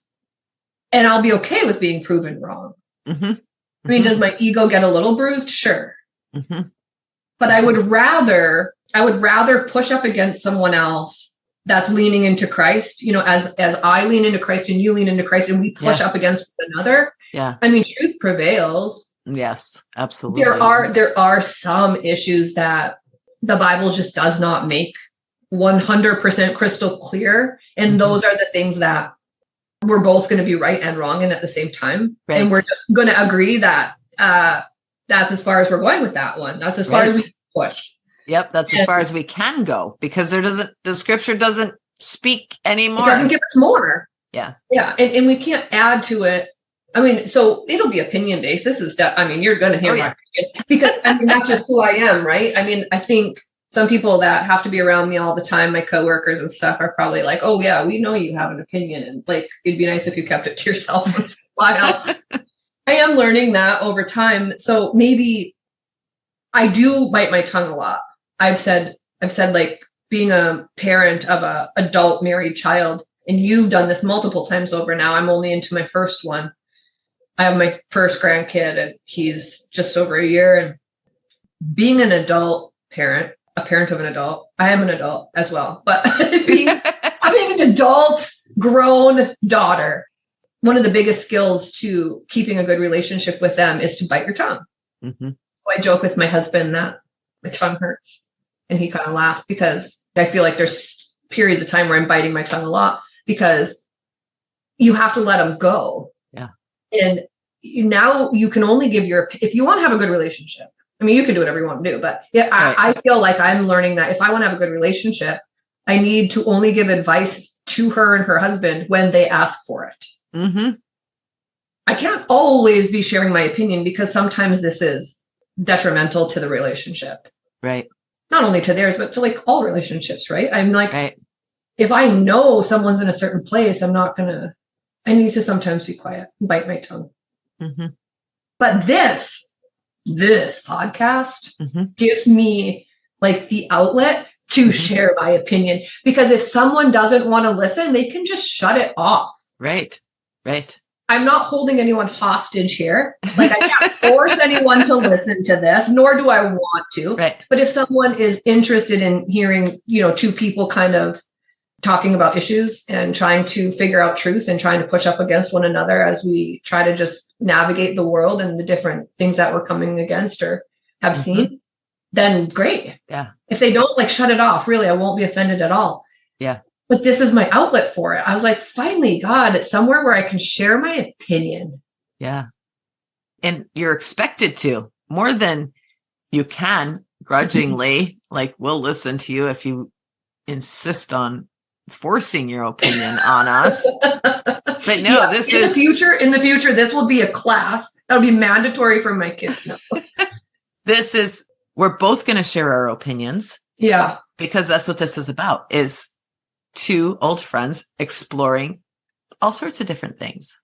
I'll be okay with being proven wrong. I mean, does my ego get a little bruised? Sure. But I would rather push up against someone else that's leaning into Christ, as I lean into Christ and you lean into Christ and we push up against one another. Yeah. I mean, truth prevails. Yes, absolutely. There are some issues that the Bible just does not make 100% crystal clear. And those are the things that we're both going to be right and wrong in at the same time. Right. And we're just going to agree that that's as far as we're going with that one. That's as far as we push. Yep, that's as far as we can go, because the scripture doesn't speak anymore. It doesn't give us more. Yeah. Yeah. And we can't add to it. I mean, so it'll be opinion based. This is, you're going to hear my opinion, because that's just who I am. Right. I mean, I think some people that have to be around me all the time, my coworkers and stuff, are probably like, oh yeah, we know you have an opinion. And like, it'd be nice if you kept it to yourself once in a while. I am learning that over time. So maybe I do bite my tongue a lot. I've said like, being a parent of a adult married child, and you've done this multiple times over now. I'm only into my first one. I have my first grandkid and he's just over a year. And being an adult parent, a parent of an adult, I am an adult as well, but having an adult grown daughter, one of the biggest skills to keeping a good relationship with them is to bite your tongue. So I joke with my husband that my tongue hurts. And he kind of laughs, because I feel like there's periods of time where I'm biting my tongue a lot, because you have to let them go. Yeah. And now you can only give if you want to have a good relationship, I mean, you can do whatever you want to do, but yeah, right. I feel like I'm learning that if I want to have a good relationship, I need to only give advice to her and her husband when they ask for it. I can't always be sharing my opinion, because sometimes this is detrimental to the relationship. Right. Not only to theirs, but to like all relationships, right? I'm like, if I know someone's in a certain place, I'm not going to I need to sometimes be quiet, bite my tongue. Mm-hmm. But this podcast Mm-hmm. gives me like the outlet to share my opinion, because if someone doesn't want to listen, they can just shut it off. Right. I'm not holding anyone hostage here. Like, I can't force anyone to listen to this, nor do I want to. Right. But if someone is interested in hearing, two people kind of talking about issues and trying to figure out truth and trying to push up against one another as we try to just navigate the world and the different things that we're coming against or have seen, then great. Yeah. If they don't, like, shut it off, really, I won't be offended at all. Yeah. But this is my outlet for it. I was like, finally, God, it's somewhere where I can share my opinion. Yeah. And you're expected to, more than you can grudgingly. Like, we'll listen to you if you insist on forcing your opinion on us. But no, yes, in the future, this will be a class that'll be mandatory for my kids. No. We're both going to share our opinions. Yeah. Because that's what this is about, is two old friends exploring all sorts of different things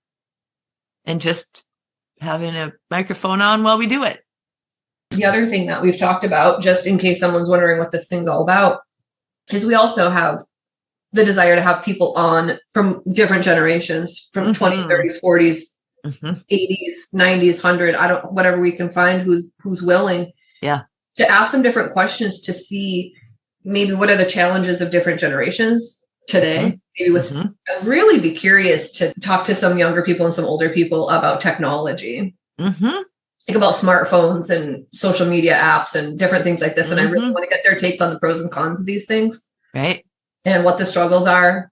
and just having a microphone on while we do it. The other thing that we've talked about, just in case someone's wondering what this thing's all about, is we also have the desire to have people on from different generations, from 20s, 30s, 40s, 80s, 90s, 100, whatever we can find who's willing. Yeah. To ask them different questions to see maybe what are the challenges of different generations today. Maybe I'd really be curious to talk to some younger people and some older people about technology. Think about smartphones and social media apps and different things like this. And I really want to get their takes on the pros and cons of these things. Right. And what the struggles are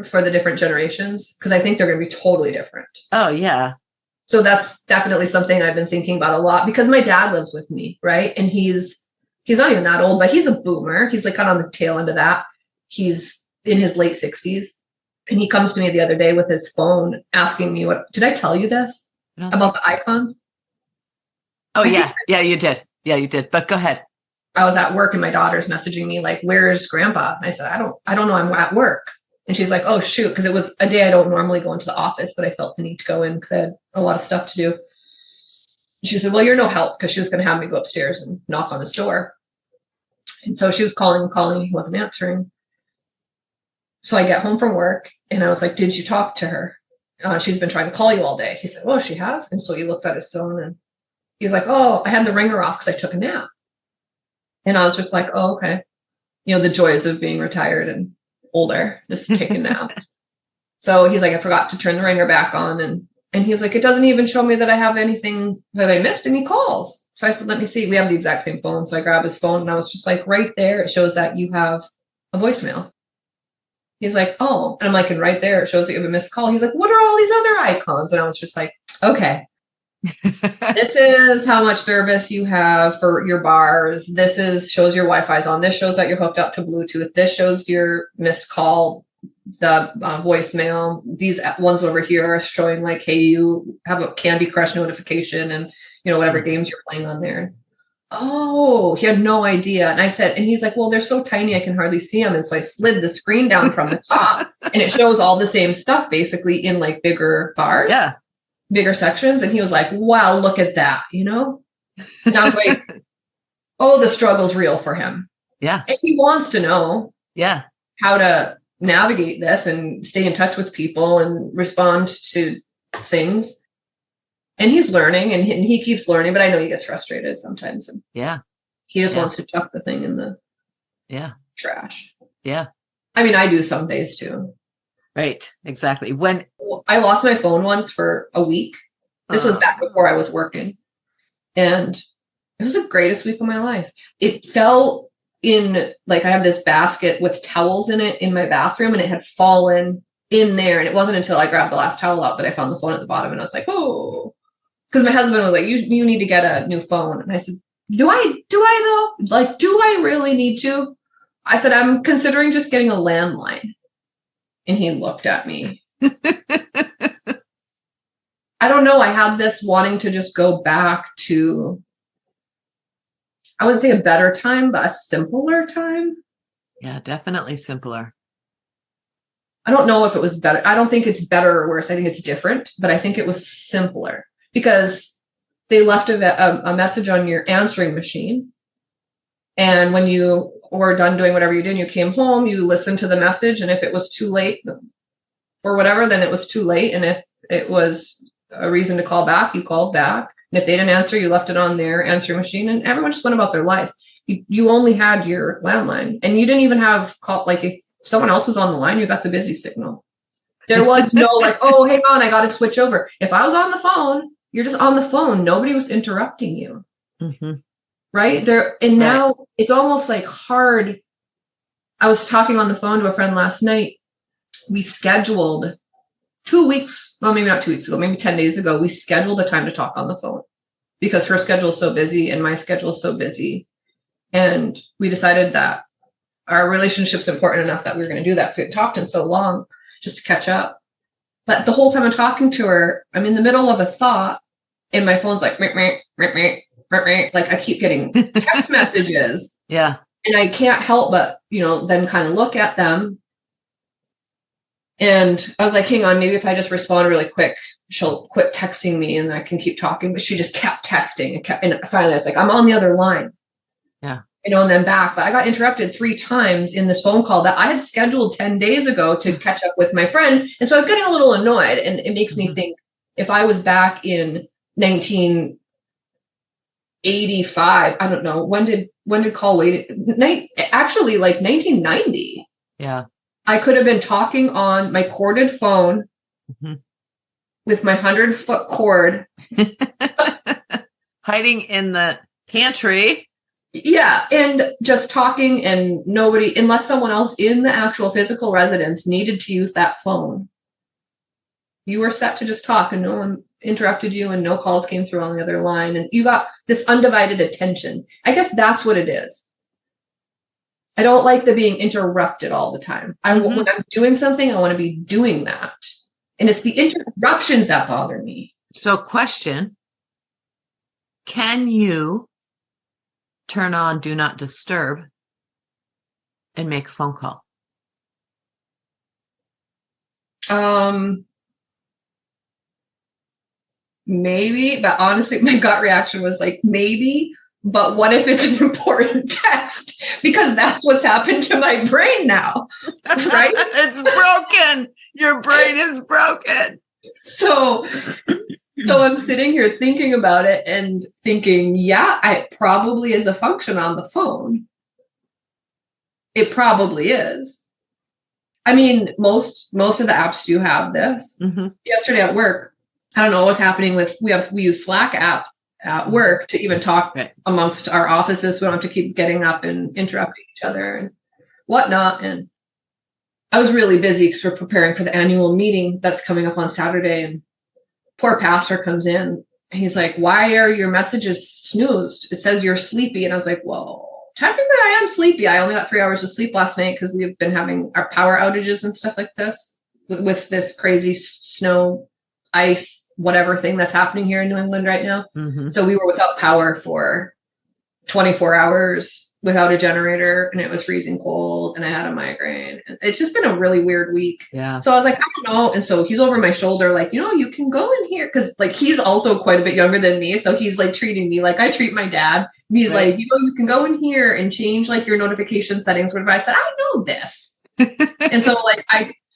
for the different generations. Because I think they're going to be totally different. Oh, yeah. So that's definitely something I've been thinking about a lot, because my dad lives with me, right? And he's not even that old, but he's a boomer. He's like kind of on the tail end of that. He's in his late 60s. And he comes to me the other day with his phone asking me, did I tell you this about the icons? Oh, yeah. Yeah, you did. Yeah, you did. But go ahead. I was at work and my daughter's messaging me like, where's grandpa? And I said, I don't know. I'm at work. And she's like, oh, shoot. Because it was a day I don't normally go into the office, but I felt the need to go in because I had a lot of stuff to do. She said, well, you're no help, because she was going to have me go upstairs and knock on his door. And so she was calling. He wasn't answering. So I get home from work and I was like, did you talk to her? She's been trying to call you all day. He said, oh, she has. And so he looks at his phone and he's like, oh, I had the ringer off because I took a nap. And I was just like, oh, okay. The joys of being retired and older, just taking naps. So he's like, I forgot to turn the ringer back on. And he was like, it doesn't even show me that I have anything that I missed. And he calls. So I said, let me see. We have the exact same phone. So I grabbed his phone and I was just like, right there, it shows that you have a voicemail. He's like, oh. And I'm like, and right there, it shows that you have a missed call. He's like, what are all these other icons? And I was just like, okay. This is how much service you have for your bars. Shows your Wi-Fi's on. This shows that you're hooked up to Bluetooth. This shows your missed call, the voicemail. These ones over here are showing like, hey, you have a Candy Crush notification and, whatever games you're playing on there. Oh, he had no idea. And I said, and he's like, well, they're so tiny, I can hardly see them. And so I slid the screen down from the top and it shows all the same stuff basically in like bigger bars. Yeah. Bigger sections. And he was like, wow, look at that, And I was like, oh, the struggle's real for him. Yeah. And he wants to know how to navigate this and stay in touch with people and respond to things. And he's learning and he keeps learning, but I know he gets frustrated sometimes. And he just wants to chuck the thing in the trash. Yeah. I mean, I do some days too. Right. Exactly. When I lost my phone once for a week. This was back before I was working. And it was the greatest week of my life. It fell in, like, I have this basket with towels in it in my bathroom and it had fallen in there. And it wasn't until I grabbed the last towel out that I found the phone at the bottom. And I was like, oh, because my husband was like, you need to get a new phone. And I said, do I though? Like, do I really need to? I said, I'm considering just getting a landline. And he looked at me. I don't know. I had this wanting to just go back to, I wouldn't say a better time, but a simpler time. Yeah, definitely simpler. I don't know if it was better. I don't think it's better or worse. I think it's different, but I think it was simpler because they left a message on your answering machine. And when you were done doing whatever you did, you came home, you listened to the message. And if it was too late or whatever, then it was too late. And if it was a reason to call back, you called back. And if they didn't answer, you left it on their answering machine, and everyone just went about their life. You only had your landline, and you didn't even have call. Like if someone else was on the line, you got the busy signal. There was no like, oh, hang on, I got to switch over. If I was on the phone, you're just on the phone. Nobody was interrupting you. Mm-hmm. Right there. And now it's almost like hard. I was talking on the phone to a friend last night. We scheduled 2 weeks. Well, maybe not 2 weeks ago, maybe 10 days ago. We scheduled a time to talk on the phone because her schedule is so busy and my schedule is so busy. And we decided that our relationship's important enough that we were going to do that because we had talked in so long just to catch up. But the whole time I'm talking to her, I'm in the middle of a thought and my phone's like, meh, meh, meh, meh. Like I keep getting text messages. Yeah. And I can't help but, then kind of look at them. And I was like, hang on, maybe if I just respond really quick, she'll quit texting me and I can keep talking. But she just kept texting and finally I was like, I'm on the other line. Yeah. And then back. But I got interrupted 3 times in this phone call that I had scheduled 10 days ago to catch up with my friend. And so I was getting a little annoyed. And it makes me think if I was back in 1985, I don't know, when did call wait? Actually, like 1990. Yeah. I could have been talking on my corded phone with my 100-foot cord. Hiding in the pantry. Yeah. And just talking and nobody, unless someone else in the actual physical residence needed to use that phone. You were set to just talk and no one interrupted you and no calls came through on the other line. And you got this undivided attention. I guess that's what it is. I don't like the being interrupted all the time. When I'm doing something, I want to be doing that. And it's the interruptions that bother me. So question, can you turn on Do Not Disturb and make a phone call? Maybe, but honestly, my gut reaction was like, maybe, but what if it's an important text? Because that's what's happened to my brain now, right? It's broken. Your brain is broken. So I'm sitting here thinking about it and thinking, yeah, it probably is a function on the phone. It probably is. I mean, most of the apps do have this. Yesterday at work, I don't know what's happening with, we use Slack app at work to even talk amongst our offices. We don't have to keep getting up and interrupting each other and whatnot. And I was really busy because we're preparing for the annual meeting that's coming up on Saturday. And poor pastor comes in and he's like, why are your messages snoozed? It says you're sleepy. And I was like, well, technically I am sleepy. I only got 3 hours of sleep last night because we've been having our power outages and stuff like this with this crazy snow, ice, whatever thing that's happening here in New England right now. So we were without power for 24 hours without a generator and it was freezing cold and I had a migraine. It's just been a really weird week. Yeah. So I was like, I don't know. And so he's over my shoulder, like, you can go in here. Cause like, he's also quite a bit younger than me. So he's like treating me like I treat my dad. And he's like, you can go in here and change like your notification settings. Whatever. I said, I know this. And so like,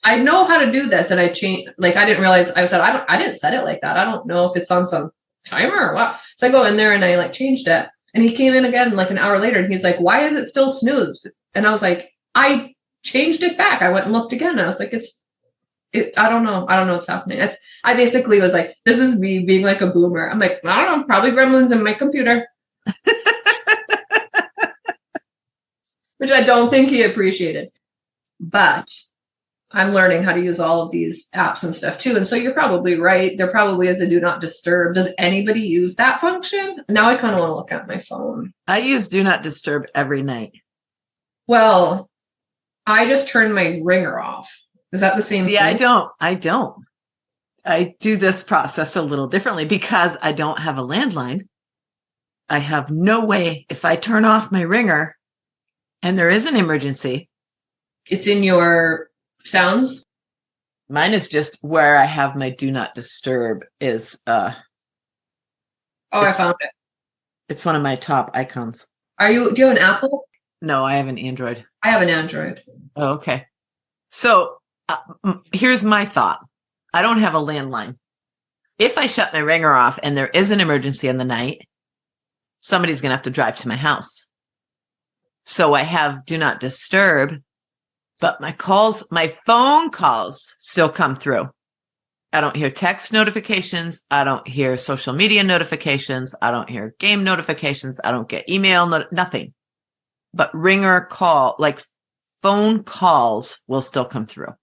I know how to do this. And I changed, like, I didn't realize I didn't set it like that. I don't know if it's on some timer or what. So I go in there and I like changed it. And he came in again like an hour later and he's like, why is it still snoozed? And I was like, I changed it back. I went and looked again. And I was like, I don't know. I don't know what's happening. I basically was like, this is me being like a boomer. I'm like, I don't know, probably gremlins in my computer. Which I don't think he appreciated. But I'm learning how to use all of these apps and stuff too. And so you're probably right. There probably is a Do Not Disturb. Does anybody use that function? Now I kind of want to look at my phone. I use Do Not Disturb every night. Well, I just turned my ringer off. Is that the same thing? I don't. I do this process a little differently because I don't have a landline. I have no way, if I turn off my ringer and there is an emergency. It's in your sounds? Mine is just where I have my do not disturb is Oh, I found it. it's one of my top icons. Do you have an Apple? No, I have an Android. I have an Android. Oh, okay. So here's my thought. I don't have a landline. If I shut my ringer off and there is an emergency in the night, somebody's going to have to drive to my house. So I have do not disturb, but my phone calls still come through. I don't hear text notifications. I don't hear social media notifications. I don't hear game notifications. I don't get email, nothing. But ringer call, like phone calls will still come through.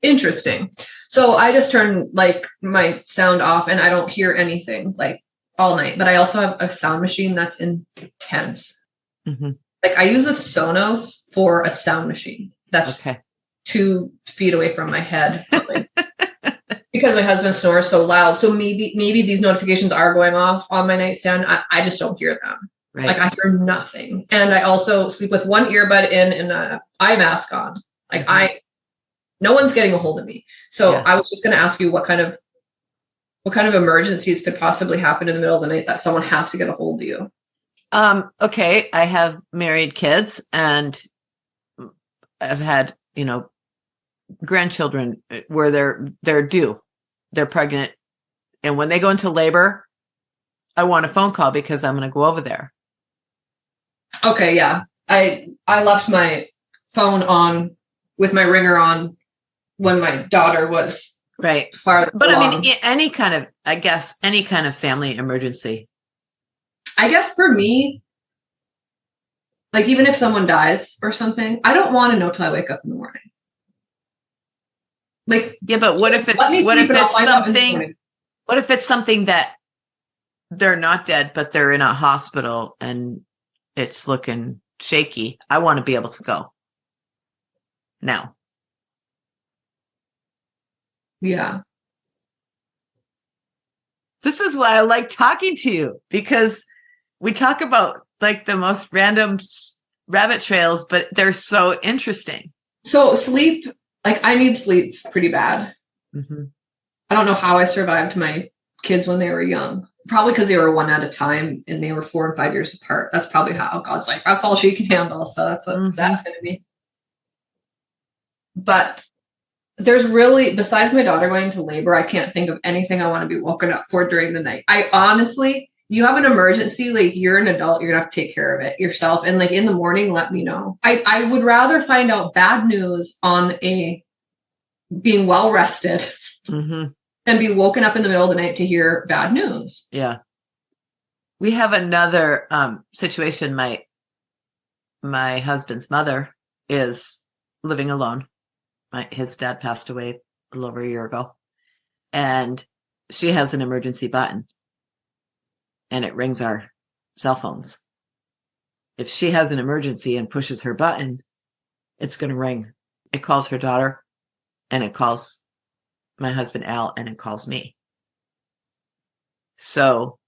Interesting. So I just turn like my sound off and I don't hear anything like all night, but I also have a sound machine that's intense. Mm-hmm. Like I use a Sonos for a sound machine. That's 2 feet away from my head. Because my husband snores so loud. So maybe these notifications are going off on my nightstand. I just don't hear them. Right. Like I hear nothing. And I also sleep with one earbud in and an eye mask on. Like no one's getting a hold of me. So I was just going to ask you what kind of emergencies could possibly happen in the middle of the night that someone has to get a hold of you. Okay. I have married kids and I've had, grandchildren where they're due, they're pregnant. And when they go into labor, I want a phone call because I'm going to go over there. Okay. Yeah. I left my phone on with my ringer on when my daughter was far but along. I mean, any kind of family emergency. I guess for me, like even if someone dies or something, I don't want to know till I wake up in the morning. Like, yeah, but what if it's something that they're not dead, but they're in a hospital and it's looking shaky? I want to be able to go now. Yeah. This is why I like talking to you, because we talk about like the most random rabbit trails, but they're so interesting. So sleep, like I need sleep pretty bad. Mm-hmm. I don't know how I survived my kids when they were young. Probably because they were one at a time and they were 4 and 5 years apart. That's probably how God's like, that's all she can handle. So that's what that's going to be. But there's really, besides my daughter going into labor, I can't think of anything I want to be woken up for during the night. I honestly, you have an emergency, like you're an adult, you're going to have to take care of it yourself. And like in the morning, let me know. I would rather find out bad news on being well rested than be woken up in the middle of the night to hear bad news. Yeah. We have another situation. My husband's mother is living alone. His dad passed away a little over a year ago, and she has an emergency button, and it rings our cell phones. If she has an emergency and pushes her button, it's going to ring. It calls her daughter, and it calls my husband Al, and it calls me. So,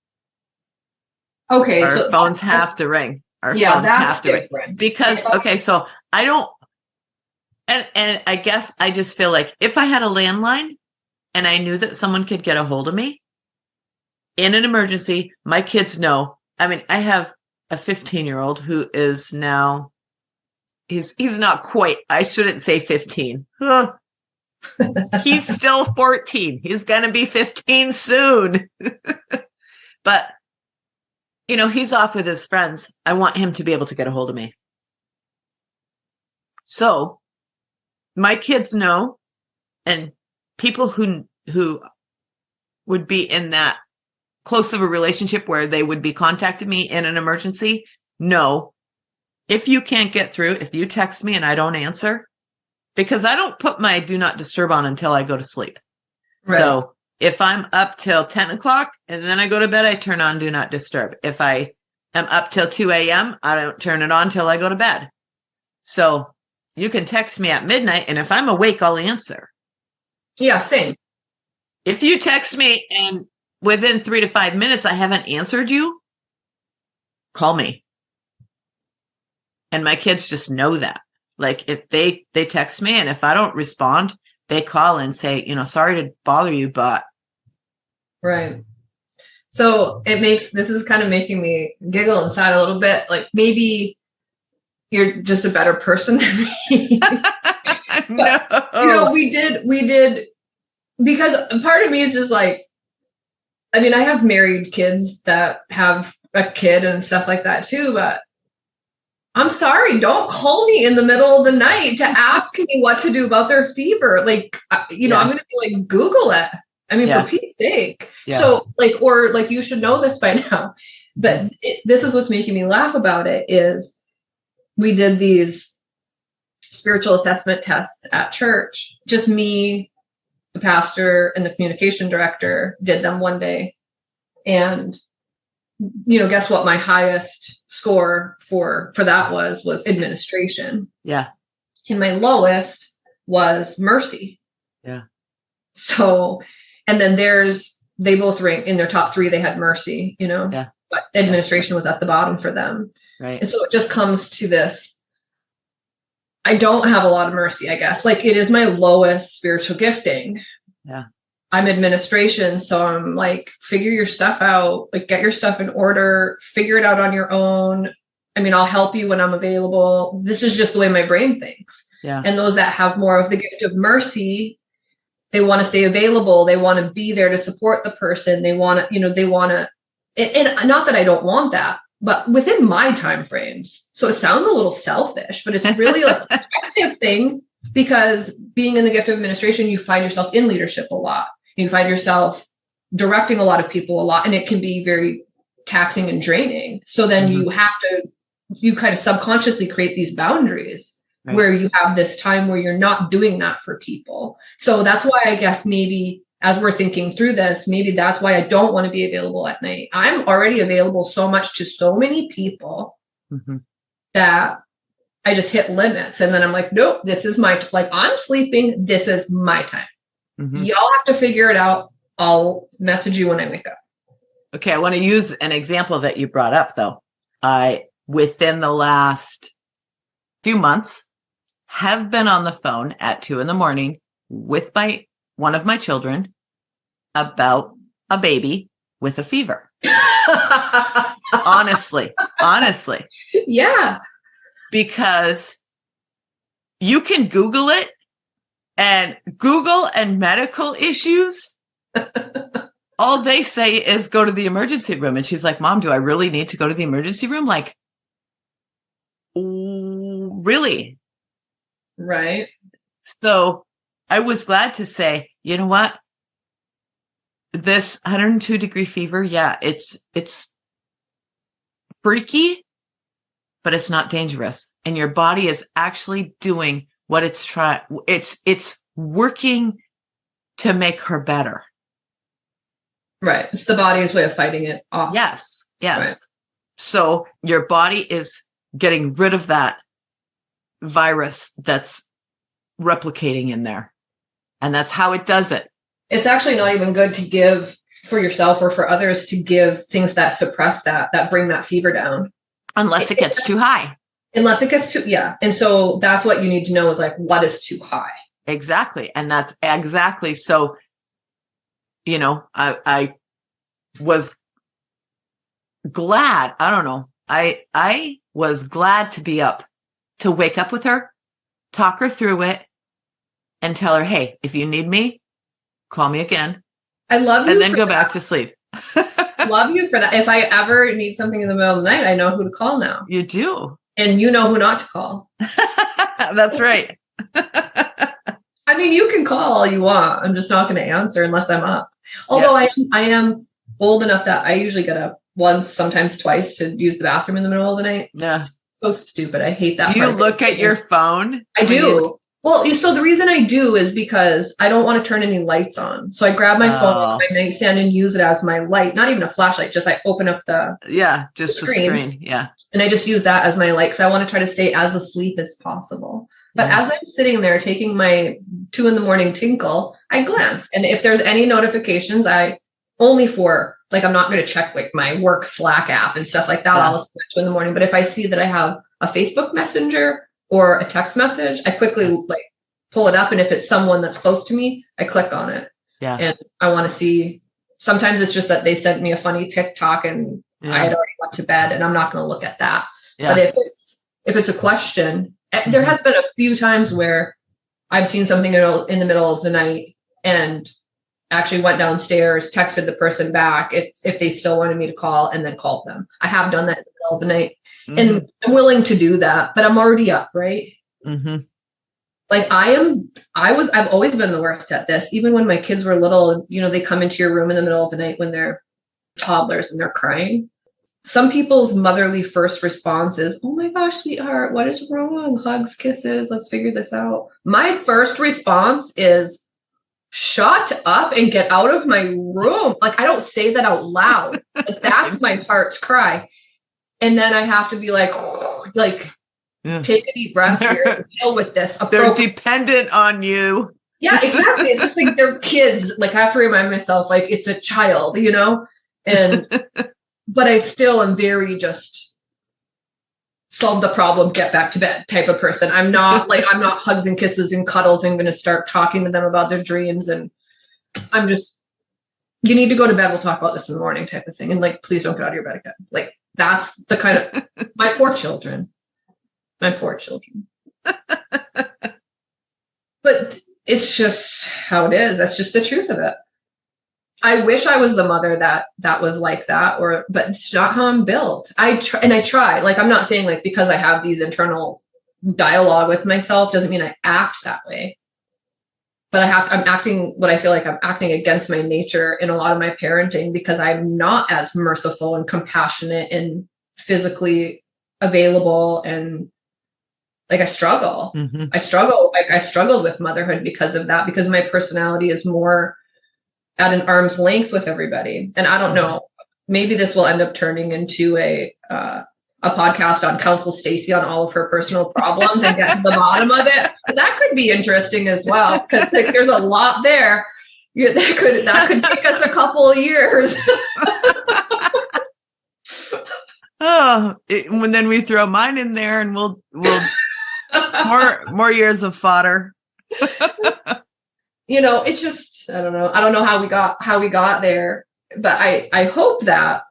our phones have to ring. Our phones have to ring because so I don't. And I guess I just feel like if I had a landline and I knew that someone could get a hold of me in an emergency, my kids know. I mean, I have a 15-year-old who is now, he's not quite, I shouldn't say 15. He's still 14. He's going to be 15 soon. But, he's off with his friends. I want him to be able to get a hold of me. So, my kids know, and people who would be in that close of a relationship where they would be contacting me in an emergency know, if you can't get through, if you text me and I don't answer, because I don't put my do not disturb on until I go to sleep. Right. So if I'm up till 10 o'clock and then I go to bed, I turn on do not disturb. If I am up till 2 a.m., I don't turn it on till I go to bed. So you can text me at midnight, and if I'm awake, I'll answer. Yeah, same. If you text me and within 3 to 5 minutes I haven't answered you, call me. And my kids just know that. Like if they text me, and if I don't respond, they call and say, sorry to bother you, but. Right. So this is kind of making me giggle inside a little bit. Like maybe you're just a better person than me. No. But, we did, because part of me is just like, I mean, I have married kids that have a kid and stuff like that too, but I'm sorry, don't call me in the middle of the night to ask me what to do about their fever. Like, I'm going to be like, Google it. I mean, for Pete's sake. Yeah. So or you should know this by now, but this is what's making me laugh about it is we did these spiritual assessment tests at church. Just me, the pastor, and the communication director did them one day. And, guess what my highest score for that was administration. Yeah. And my lowest was mercy. Yeah. So, and then they both rank in their top 3, they had mercy, yeah. But administration was at the bottom for them. Right. And so it just comes to this. I don't have a lot of mercy, I guess. Like it is my lowest spiritual gifting. Yeah. I'm administration. So I'm like, figure your stuff out, like get your stuff in order, figure it out on your own. I mean, I'll help you when I'm available. This is just the way my brain thinks. Yeah. And those that have more of the gift of mercy, they want to stay available. They want to be there to support the person. They want to, and not that I don't want that, but within my time frames. So it sounds a little selfish, but it's really a protective thing, because being in the gift of administration, you find yourself in leadership a lot. You find yourself directing a lot of people a lot, and it can be very taxing and draining. So then you kind of subconsciously create these boundaries. Right. Where you have this time where you're not doing that for people. So that's why I guess maybe as we're thinking through this, maybe that's why I don't want to be available at night. I'm already available so much to so many people that I just hit limits. And then I'm like, nope, this is I'm sleeping. This is my time. Y'all have to figure it out. I'll message you when I wake up. Okay. I want to use an example that you brought up though. Within the last few months, have been on the phone at 2 a.m. with one of my children about a baby with a fever. Honestly. Yeah. Because you can Google it, and Google and medical issues, all they say is go to the emergency room. And she's like, Mom, do I really need to go to the emergency room? Like, really? Right. So I was glad to say, you know what? This 102-degree fever, yeah, it's freaky, but it's not dangerous. And your body is actually doing what it's trying. It's working to make her better. Right. It's the body's way of fighting it off. Yes. Right. So your body is getting rid of that virus that's replicating in there. And that's how it does it. It's actually not even good to give for yourself or for others to give things that suppress that bring that fever down. Unless it gets too high. Unless it gets too, yeah. And so that's what you need to know is like, what is too high? Exactly. And that's exactly. So, I was glad. I don't know. I was glad to wake up with her, talk her through it, and tell her, hey, if you need me, call me again. I love you. And then go back to sleep. Love you for that. If I ever need something in the middle of the night, I know who to call now. You do. And you know who not to call. That's right. I mean, you can call all you want. I'm just not going to answer unless I'm up. Although I am old enough that I usually get up once, sometimes twice to use the bathroom in the middle of the night. Yeah. So stupid. I hate that. Do you look at your phone? I do. Well, so the reason I do is because I don't want to turn any lights on. So I grab my phone off my nightstand and use it as my light. Not even a flashlight, just I open up the screen. Yeah. And I just use that as my light because I want to try to stay as asleep as possible. But as I'm sitting there taking my 2 a.m. tinkle, I glance. And if there's any notifications, I'm not going to check like my work Slack app and stuff like that. I'll listen at 2 a.m. But if I see that I have a Facebook Messenger or a text message, I quickly like pull it up. And if it's someone that's close to me, I click on it. Yeah. And I want to see, sometimes it's just that they sent me a funny TikTok and I had already went to bed and I'm not going to look at that. Yeah. But if it's a question, there has been a few times where I've seen something in the middle of the night and actually went downstairs, texted the person back if they still wanted me to call, and then called them. I have done that in the middle of the night. And I'm willing to do that, but I'm already up, right? Like I've always been the worst at this. Even when my kids were little, you know, they come into your room in the middle of the night when they're toddlers and they're crying. Some people's motherly first response is, oh my gosh, sweetheart, what is wrong? Hugs, kisses, let's figure this out. My first response is, shut up and get out of my room. Like, I don't say that out loud. Like, that's my part's cry. And then I have to be like, take a deep breath here and deal with this. They're dependent on you. Yeah, exactly. It's just like they're kids. Like, I have to remind myself, like, it's a child, you know? And, but I still am very just solve the problem, get back to bed type of person. I'm not hugs and kisses and cuddles and going to start talking to them about their dreams. And I'm just, you need to go to bed. We'll talk about this in the morning type of thing. And like, please don't get out of your bed again. Like, that's the kind of, my poor children. But it's just how it is. That's just the truth of it. I wish I was the mother that was like that, but it's not how I'm built. I try. Like, I'm not saying like because I have these internal dialogue with myself doesn't mean I act that way. But I'm acting what I feel like I'm acting against my nature in a lot of my parenting because I'm not as merciful and compassionate and physically available, and like I struggle. I struggled with motherhood because of that, because my personality is more at an arm's length with everybody. And I don't know, maybe this will end up turning into a podcast on counsel Stacey on all of her personal problems and get to the bottom of it. But that could be interesting as well, because like, there's a lot there. That could take us a couple of years. And then we throw mine in there, and we'll more years of fodder. You know, it just, I don't know how we got there, but I hope that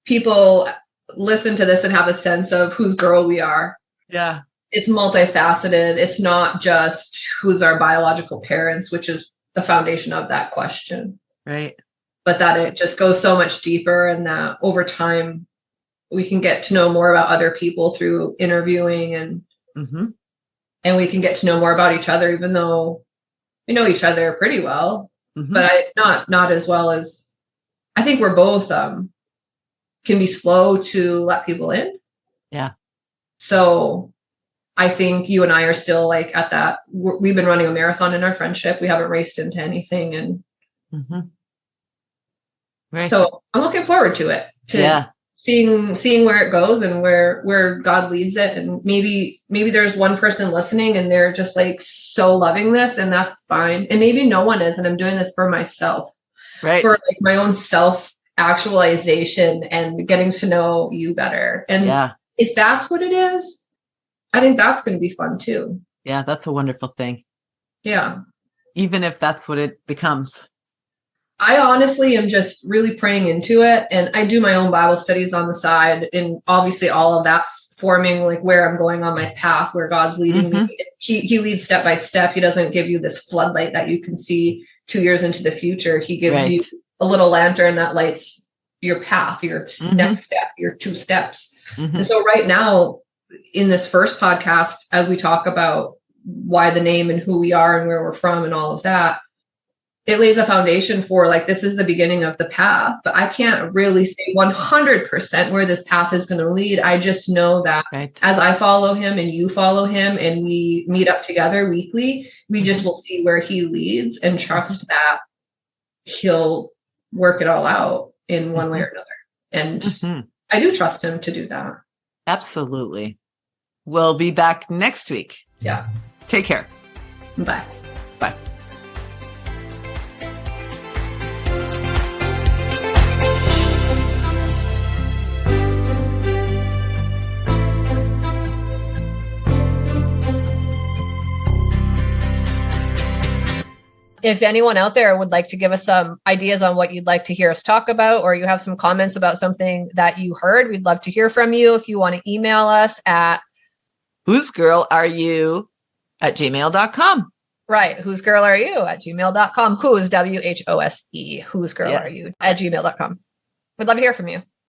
people listen to this and have a sense of whose girl we are. Yeah. It's multifaceted. It's not just who's our biological parents, which is the foundation of that question. Right. But that it just goes so much deeper, and that over time we can get to know more about other people through interviewing, and we can get to know more about each other, even though we know each other pretty well, but not as well as I think we're both can be slow to let people in. Yeah. So I think you and I are still like at that. We've been running a marathon in our friendship. We haven't raced into anything, and right. So I'm looking forward to it. Seeing where it goes and where God leads it. And maybe there's one person listening and they're just like so loving this, and that's fine. And maybe no one is. And I'm doing this for myself, right? For like my own self actualization and getting to know you better. And if that's what it is, I think that's going to be fun too. Yeah. That's a wonderful thing. Yeah. Even if that's what it becomes. I honestly am just really praying into it. And I do my own Bible studies on the side. And obviously all of that's forming like where I'm going on my path, where God's leading me. He leads step by step. He doesn't give you this floodlight that you can see 2 years into the future. He gives you a little lantern that lights your path, your next step, your 2 steps. And so right now in this first podcast, as we talk about why the name and who we are and where we're from and all of that, it lays a foundation for like, this is the beginning of the path, but I can't really say 100% where this path is going to lead. I just know that as I follow him and you follow him and we meet up together weekly, we just will see where he leads and trust that he'll work it all out in one way or another. And I do trust him to do that. Absolutely. We'll be back next week. Yeah. Take care. Bye. Bye. If anyone out there would like to give us some ideas on what you'd like to hear us talk about, or you have some comments about something that you heard, we'd love to hear from you. If you want to email us at whosegirlareyou@gmail.com. Right. whosegirlareyou@gmail.com. Who is WHOSE. Whose girl are you Yes. at gmail.com. We'd love to hear from you.